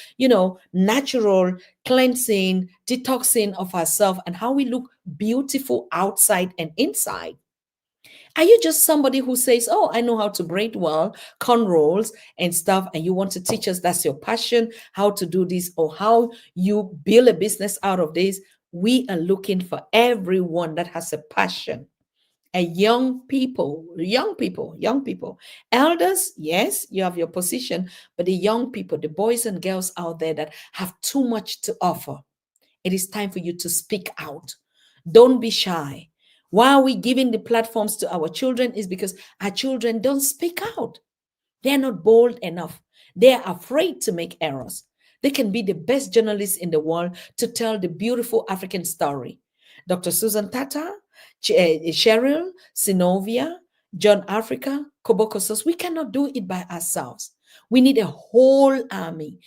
natural cleansing, detoxing of ourselves and how we look beautiful outside and inside. Are you just somebody who says, oh, I know how to braid well, cornrows and stuff, and you want to teach us that's your passion, how to do this, or how you build a business out of this? We are looking for everyone that has a passion. Young people. Elders, yes, you have your position, but the young people, the boys and girls out there that have too much to offer, it is time for you to speak out. Don't be shy. Why are we giving the platforms to our children? Is because our children don't speak out. They're not bold enough. They're afraid to make errors. They can be the best journalists in the world to tell the beautiful African story. Dr. Susan Tata, Cheryl, Sinovia, John Africa, Kobokosos, we cannot do it by ourselves. We need a whole army,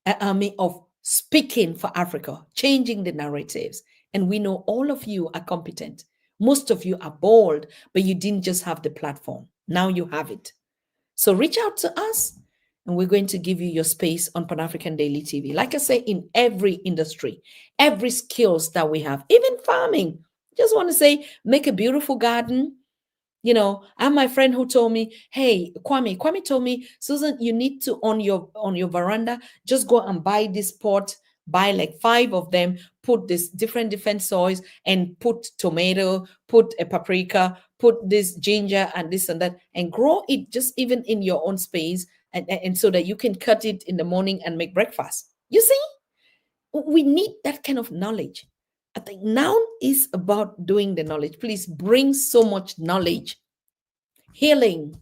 an army of speaking for Africa, changing the narratives. And we know all of you are competent. Most of you are bold, but you didn't just have the platform. Now you have it. So reach out to us and we're going to give you your space on Pan African Daily TV. Like I say, in every industry, every skills that we have, even farming. Just want to say, make a beautiful garden. I have my friend who told me, hey, Kwame told me, Susan, you need to on your veranda, just go and buy this pot, buy like 5 of them, put this different soils and put tomato, put a paprika, put this ginger and this and that, and grow it just even in your own space, and so that you can cut it in the morning and make breakfast. You see, we need that kind of knowledge. I think now is about doing the knowledge. Please bring so much knowledge, healing,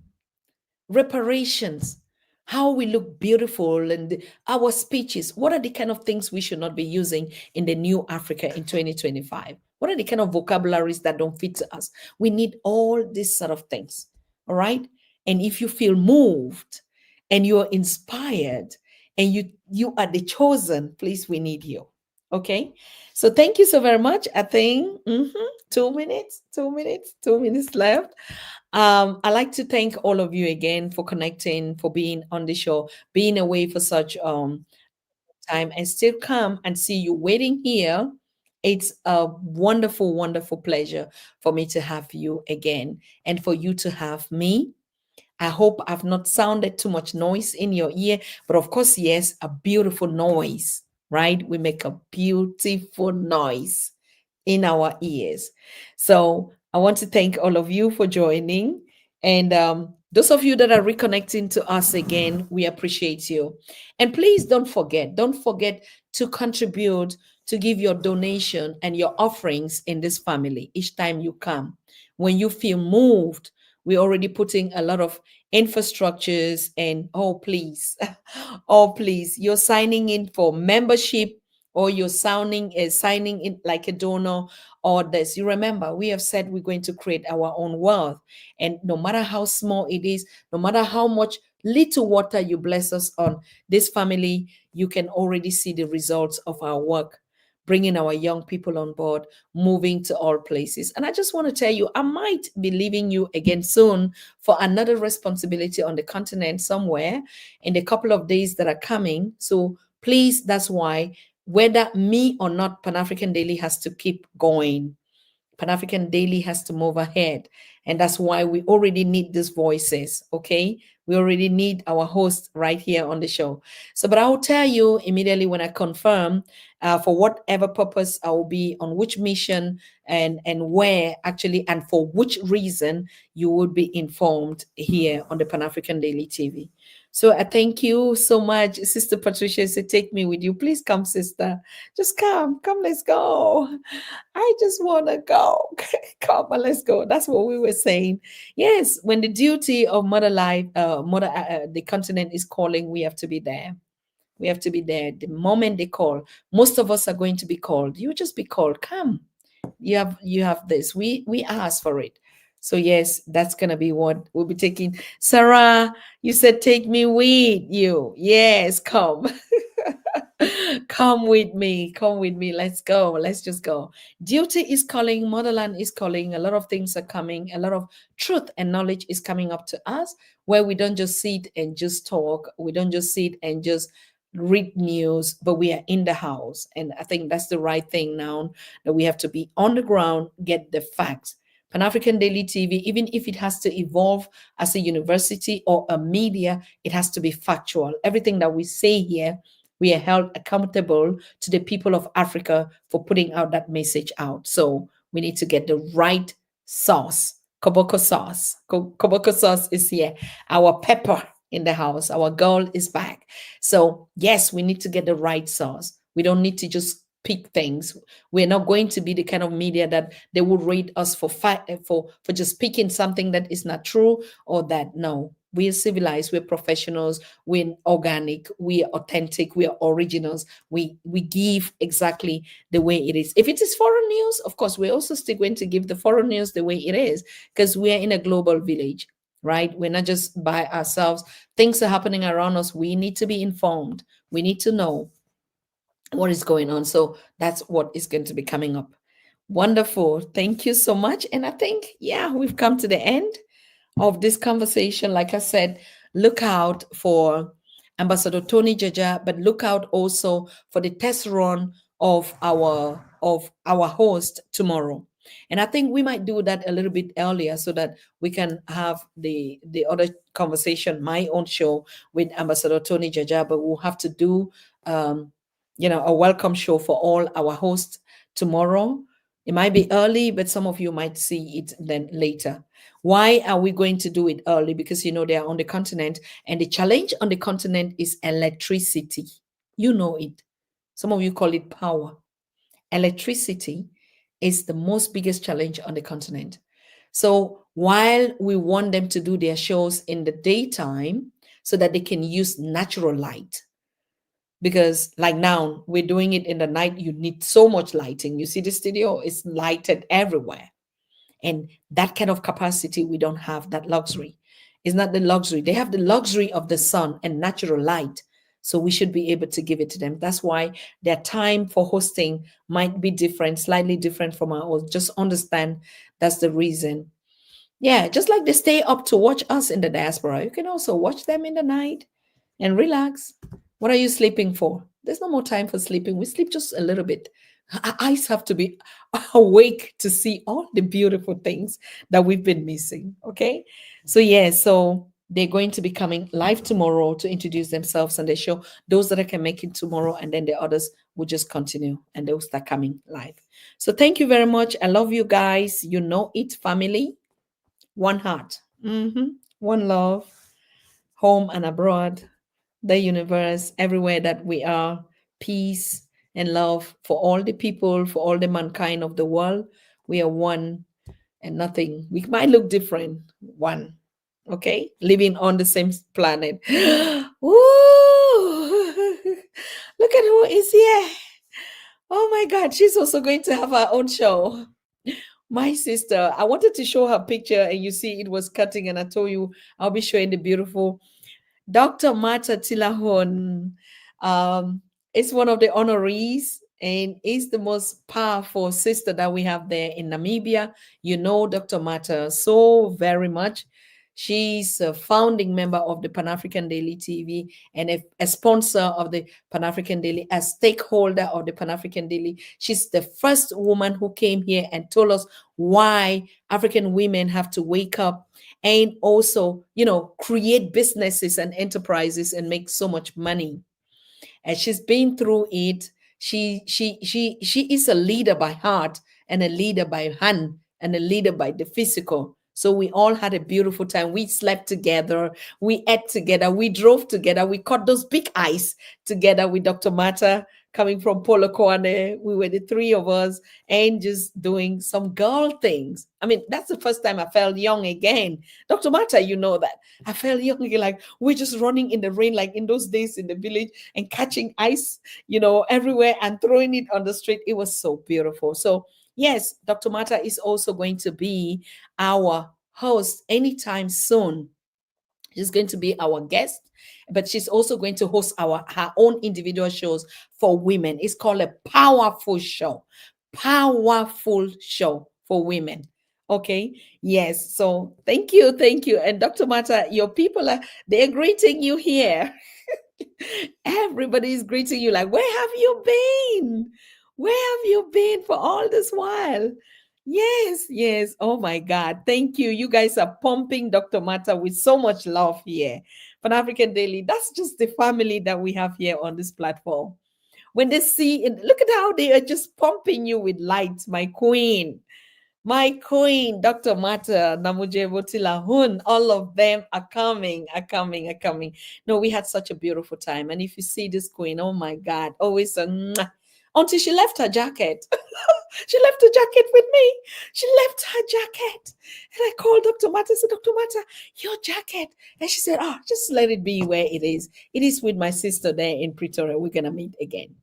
reparations, how we look beautiful, and our speeches. What are the kind of things we should not be using in the new Africa in 2025? What are the kind of vocabularies that don't fit to us? We need all these sort of things. All right. And if you feel moved and you're inspired and you are the chosen, please, we need you. Okay. So thank you so very much. I think 2 minutes left. I'd like to thank all of you again for connecting, for being on the show, being away for such time, and still come and see you waiting here. It's a wonderful, wonderful pleasure for me to have you again and for you to have me. I hope I've not sounded too much noise in your ear, but of course, yes, a beautiful noise, right? We make a beautiful noise in our ears. So I want to thank all of you for joining. And those of you that are reconnecting to us again, we appreciate you. And please don't forget to contribute, to give your donation and your offerings in this family each time you come. When you feel moved, we're already putting a lot of infrastructures, and oh please, oh please, you're signing in for membership, or you're signing in like a donor, or this. You remember, we have said we're going to create our own wealth. And no matter how small it is, no matter how much little water you bless us on this family, you can already see the results of our work, bringing our young people on board, moving to all places. And I just want to tell you, I might be leaving you again soon for another responsibility on the continent somewhere in the couple of days that are coming. So please, that's why, whether me or not, Pan African Daily has to keep going. Pan African Daily has to move ahead. And that's why we already need these voices, okay? We already need our host right here on the show. So, but I will tell you immediately when I confirm for whatever purpose I will be, on which mission, and where actually, and for which reason, you will be informed here on the Pan African Daily TV. So I thank you so much. Sister Patricia said, take me with you. Please come, sister. Just come, let's go. I just want to go. Come on, let's go. That's what we were saying. Yes, when the duty of mother life, the continent is calling, we have to be there. We have to be there. The moment they call, most of us are going to be called. You just be called. Come. You have this. We asked for it. So yes, that's gonna be what we'll be taking. Sarah, you said take me with you. Yes, come. Come with me. Come with me. Let's go. Let's just go. Duty is calling. Motherland is calling. A lot of things are coming. A lot of truth and knowledge is coming up to us, where we don't just sit and just talk. We don't just sit and just read news, but we are in the house. And I think that's the right thing now, that we have to be on the ground, get the facts. Pan African Daily TV, even if it has to evolve as a university or a media, it has to be factual. Everything that we say here, we are held accountable to the people of Africa for putting out that message out. So we need to get the right sauce. Koboko sauce. Koboko sauce is here. Our pepper in the house. Our girl is back. So yes, we need to get the right sauce. We don't need to just pick things. We're not going to be the kind of media that they would rate us for just picking something that is not true, or that. No, We are civilized, we're professionals, we're organic, we are authentic, we are originals. We give exactly the way it is. If it is foreign news, of course, we're also still going to give the foreign news the way it is, because we are in a global village, right? We're not just by ourselves. Things are happening around us. We need to be informed. We need to know what is going on. So that's what is going to be coming up. Wonderful. Thank you so much. And I think, yeah, we've come to the end of this conversation. Like I said, look out for Ambassador Tony Jaja, but look out also for the test run of our host tomorrow. And I think we might do that a little bit earlier so that we can have the other conversation, my own show with Ambassador Tony Jaja, but we'll have to do um, a welcome show for all our hosts tomorrow. It might be early, but some of you might see it then later. Why are we going to do it early? Because they are on the continent, and the challenge on the continent is electricity. You know it. Some of you call it power. Electricity is the most biggest challenge on the continent. So while we want them to do their shows in the daytime so that they can use natural light, because like now we're doing it in the night, you need so much lighting. You see the studio is lighted everywhere, and that kind of capacity we don't have. That luxury is not the luxury. They have the luxury of the sun and natural light, so we should be able to give it to them. That's why their time for hosting might be different, slightly different from ours. Just understand that's the reason. Yeah, just like they stay up to watch us in the diaspora, you can also watch them in the night and relax. What are you sleeping for? There's no more time for sleeping. We sleep just a little bit. Our eyes have to be awake to see all the beautiful things that we've been missing. Okay. So, yeah, so they're going to be coming live tomorrow to introduce themselves and they show those that I can make it tomorrow, and then the others will just continue and they'll start coming live. So, thank you very much. I love you guys. You know it, family. One heart, one love, home and abroad, the universe, everywhere that we are, peace and love for all the people, for all the mankind of the world. We are one and nothing. We might look different, one. Okay, living on the same planet. Ooh, look at who is here. Oh my God, she's also going to have her own show. My sister, I wanted to show her picture, and you see it was cutting, and I told you I'll be showing the beautiful Dr. Marta Tilahun. Is one of the honorees and is the most powerful sister that we have there in Namibia. You know Dr. Marta so very much. She's a founding member of the Pan-African Daily TV and a sponsor of the Pan-African Daily, a stakeholder of the Pan-African Daily. She's the first woman who came here and told us why African women have to wake up and also, create businesses and enterprises and make so much money. And she's been through it. She is a leader by heart and a leader by hand and a leader by the physical. So we all had a beautiful time. We slept together, we ate together, we drove together, we caught those big ice together with Dr. Mata coming from Polokwane. We were the three of us and just doing some girl things. I mean, that's the first time I felt young again. Dr. Mata, you know that. I felt young again, like we're just running in the rain, like in those days in the village and catching ice, everywhere and throwing it on the street. It was so beautiful. So, yes, Dr. Mata is also going to be our host anytime soon. She's going to be our guest, but she's also going to host her own individual shows for women. It's called a powerful show for women. Okay. Yes. So thank you. And Dr. Mata, your people they're greeting you here. Everybody's greeting you like, where have you been? Where have you been for all this while? Yes. Oh my God. Thank you. You guys are pumping Dr. Mata with so much love here. Pan African Daily, that's just the family that we have here on this platform. When they see it, look at how they are just pumping you with light, my queen. My queen, Dr. Mata, Namuje Botilahun, all of them are coming. No, we had such a beautiful time. And if you see this queen, oh my God, always until she left her jacket. She left her jacket with me. She left her jacket. And I called Dr. Mata. I said, Dr. Mata, your jacket. And she said, oh, just let it be where it is. It is with my sister there in Pretoria. We're going to meet again.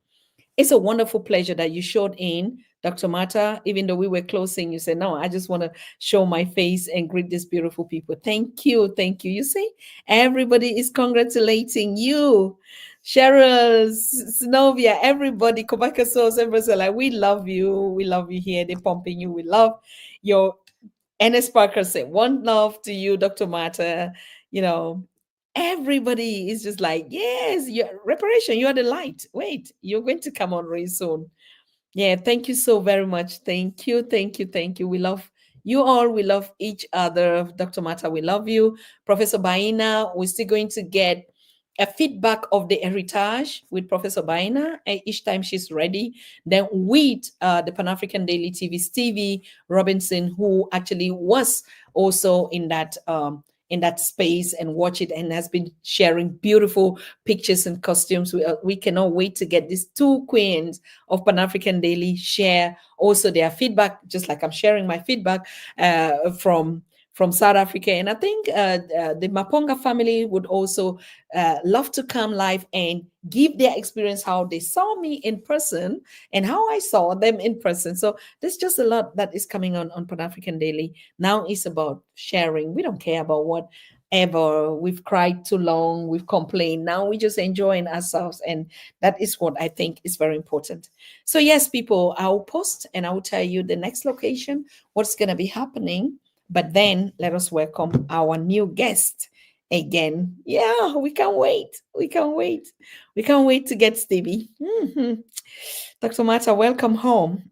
It's a wonderful pleasure that you showed in, Dr. Mata. Even though we were closing, you said, no, I just want to show my face and greet these beautiful people. Thank you. Thank you. You see, everybody is congratulating you. Cheryl, Synovia, everybody, Kobaka Souls, everybody's like, we love you. We love you here. They're pumping you. We love your NS Parker said, one love to you, Dr. Mata. You know, everybody is just like, yes, you're reparation, you are the light. Wait, you're going to come on really soon. Yeah, thank you so very much. Thank you, thank you, thank you. We love you all. We love each other. Dr. Mata, we love you. Professor Baina, we're still going to get a feedback of the heritage with Professor Baina each time she's ready. Then with the Pan African Daily TV, Stevie Robinson, who actually was also in that space and watch it and has been sharing beautiful pictures and costumes. We cannot wait to get these two queens of Pan African Daily share also their feedback, just like I'm sharing my feedback from South Africa. And I think the Maponga family would also love to come live and give their experience, how they saw me in person and how I saw them in person. So there's just a lot that is coming on Pan African Daily. Now it's about sharing. We don't care about whatever. We've cried too long, we've complained. Now we're just enjoying ourselves. And that is what I think is very important. So yes, people, I'll post and I'll tell you the next location, what's going to be happening. But then let us welcome our new guest again. Yeah, we can't wait. We can't wait. We can't wait to get Stevie. Dr. Mata, welcome home.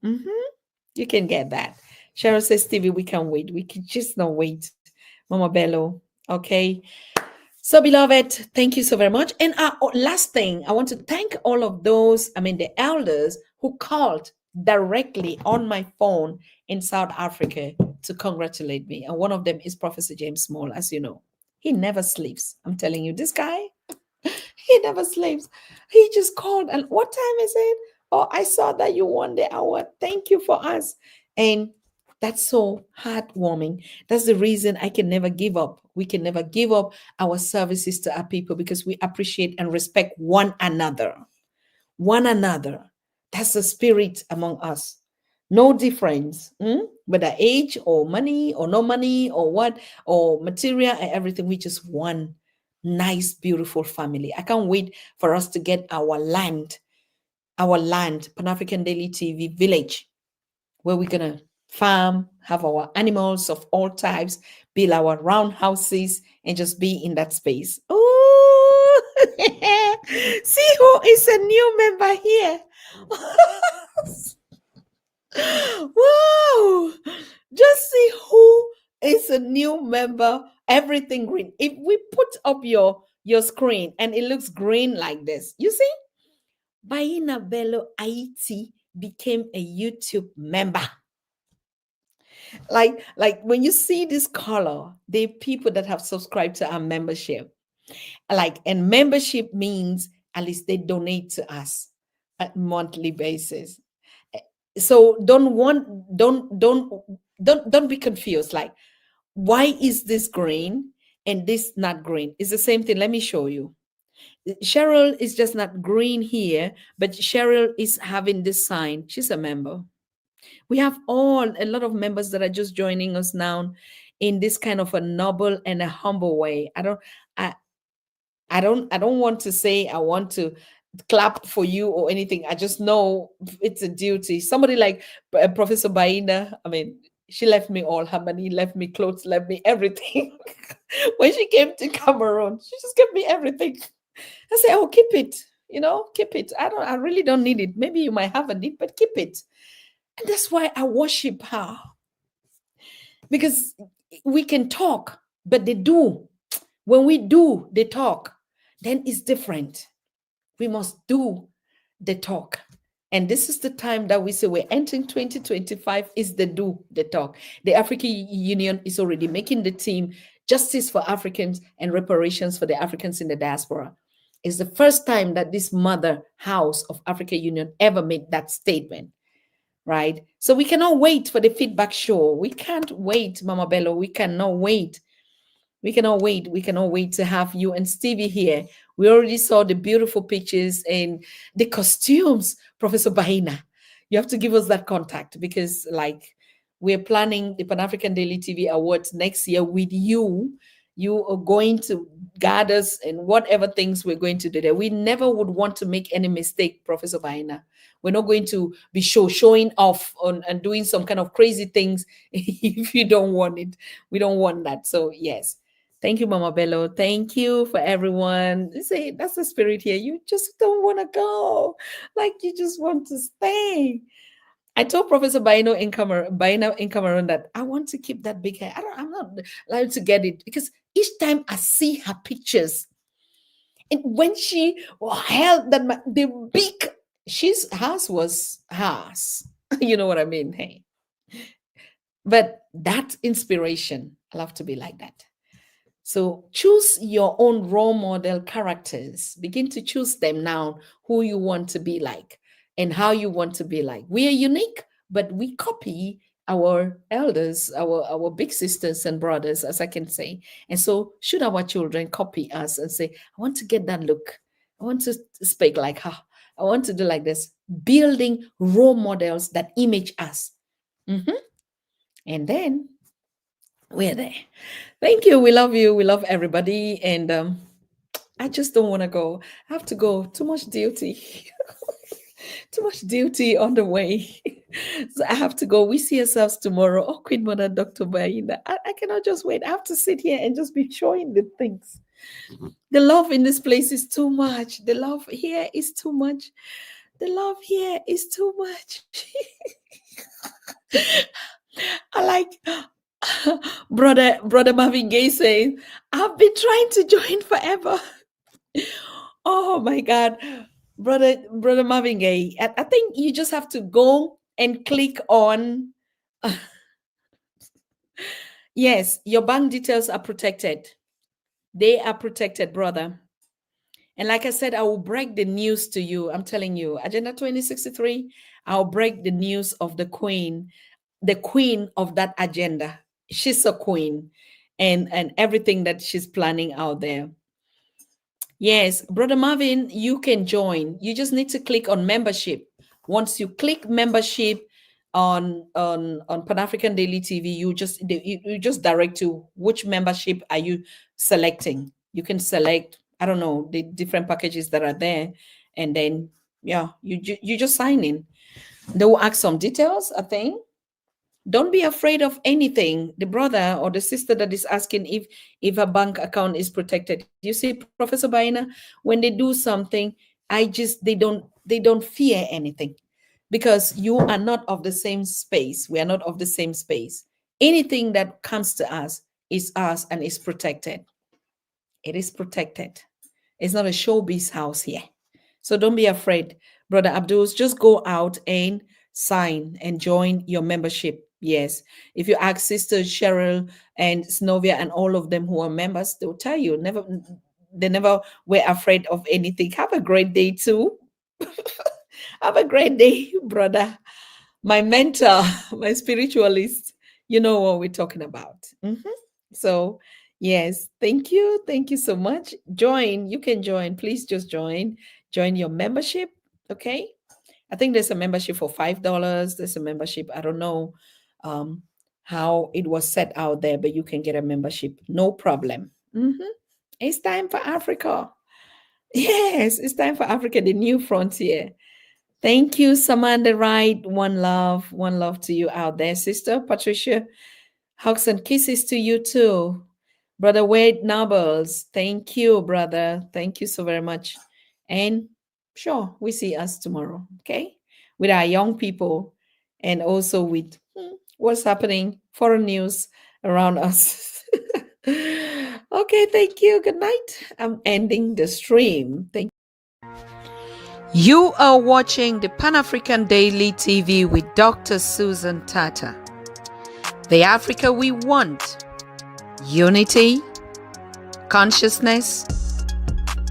You can get that. Cheryl says, Stevie, we can't wait. We can just not wait. Mama Bello. Okay. So, beloved, thank you so very much. And last thing, I want to thank all of those, the elders who called directly on my phone in South Africa to congratulate me. And one of them is Professor James Small, as you know. He never sleeps. I'm telling you, this guy, he never sleeps. He just called. And what time is it? Oh, I saw that you won the award. Thank you for us. And that's so heartwarming. That's the reason I can never give up. We can never give up our services to our people because we appreciate and respect one another. One another. That's the spirit among us. No difference, whether age or money or no money or what, or material and everything. We just one nice, beautiful family. I can't wait for us to get our land, Pan African Daily TV village, where we're going to farm, have our animals of all types, build our round houses, and just be in that space. Oh, see who is a new member here. Wow, just see who is a new member. Everything green. If we put up your screen and it looks green like this, you see, Baina Bello Haiti became a YouTube member. Like when you see this color, the people that have subscribed to our membership, and membership means at least they donate to us at monthly basis. So don't be confused. Like, why is this green and this not green? It's the same thing. Let me show you. Cheryl is just not green here, but Cheryl is having this sign. She's a member. We have a lot of members that are just joining us now in this kind of a noble and a humble way. I don't want to say I want to clap for you or anything. I just know it's a duty. Somebody like Professor Baina, she left me all her money, left me clothes, left me everything. When she came to Cameroon, she just gave me everything. I said, oh, keep it, keep it. I really don't need it. Maybe you might have a need, but keep it. And that's why I worship her. Because we can talk, but they do. When we do, they talk. Then it's different. We must do the talk. And this is the time that we say we're entering 2025 is the do, the talk. The African Union is already making the team Justice for Africans and Reparations for the Africans in the Diaspora. It's the first time that this mother house of African Union ever made that statement. right? So we cannot wait for the feedback show. We can't wait, Mama Bello. We cannot wait. We cannot wait. We cannot wait to have you and Stevie here. We already saw the beautiful pictures and the costumes, Professor Bahina. You have to give us that contact because, like, we're planning the Pan African Daily TV Awards next year with you. You are going to guide us in whatever things we're going to do there. We never would want to make any mistake, Professor Bahina. We're not going to be showing off on and doing some kind of crazy things if you don't want it. We don't want that. So yes. Thank you, Mama Bello. Thank you for everyone. Say that's the spirit here. You just don't want to go. Like you just want to stay. I told Professor Baino in Cameroon that I want to keep that big hair. I'm not allowed to get it because each time I see her pictures, and when she held that the big, hers was hers. You know what I mean? Hey, but that inspiration, I love to be like that. So choose your own role model characters. Begin to choose them now, who you want to be like and how you want to be like. We are unique, but we copy our elders, our big sisters and brothers, as I can say. And so should our children copy us and say, I want to get that look. I want to speak like her. I want to do like this. Building role models that image us. And then we're there. Thank you. We love you. We love everybody. And I just don't want to go. I have to go. Too much duty. Too much duty on the way. So I have to go. We see ourselves tomorrow. Oh, Queen Mother, Dr. Baina. I cannot just wait. I have to sit here and just be showing the things. The love in this place is too much. The love here is too much. The love here is too much. I like brother Marvin Gaye saying, I've been trying to join forever. Oh my God. Brother Marvin Gaye, I think you just have to go and click on yes, your bank details are protected. They are protected, brother. And like I said, I will break the news to you. I'm telling you, Agenda 2063, I'll break the news of the queen of that agenda. She's a queen and everything that she's planning out there. Yes, Brother Marvin, you can join. You just need to click on membership. Once you click membership on Pan African Daily TV, you just direct to which membership are you selecting. You can select, I don't know, the different packages that are there, and then yeah, you just sign in. They will ask some details, I think. Don't be afraid of anything. The brother or the sister that is asking if a bank account is protected. You see, Professor Baina, when they do something, they don't fear anything because you are not of the same space. We are not of the same space. Anything that comes to us is ours and is protected. It is protected. It's not a showbiz house here. So don't be afraid. Brother Abdul, just go out and sign and join your membership. Yes. If you ask Sister Cheryl and Snovia and all of them who are members, they'll tell you they never were afraid of anything. Have a great day too. Have a great day, brother. My mentor, my spiritualist, you know what we're talking about. So yes, thank you. Thank you so much. Join. You can join. Please just join. Join your membership. Okay. I think there's a membership for $5. There's a membership. I don't know how it was set out there, but you can get a membership. No problem. It's time for Africa. Yes, it's time for Africa, the new frontier. Thank you, Samantha Wright. One love to you out there, Sister Patricia. Hugs and kisses to you too. Brother Wade Nobles, thank you, brother. Thank you so very much. And sure, we see us tomorrow, okay? With our young people and also with what's happening, foreign news around us. Okay, thank you. Good night. I'm ending the stream. Thank you. You are watching the Pan African Daily TV with Dr. Susan Tata. The Africa we want. Unity, consciousness,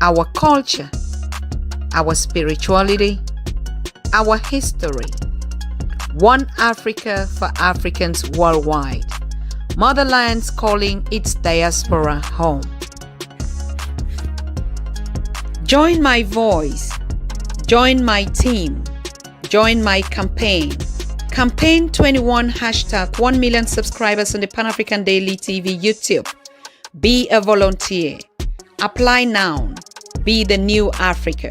our culture, our spirituality, our history, One Africa for Africans worldwide. Motherland's calling its diaspora home. Join my voice. Join my team. Join my campaign. Campaign 21 hashtag 1 million subscribers on the Pan-African Daily TV YouTube. Be a volunteer. Apply now. Be the new Africa.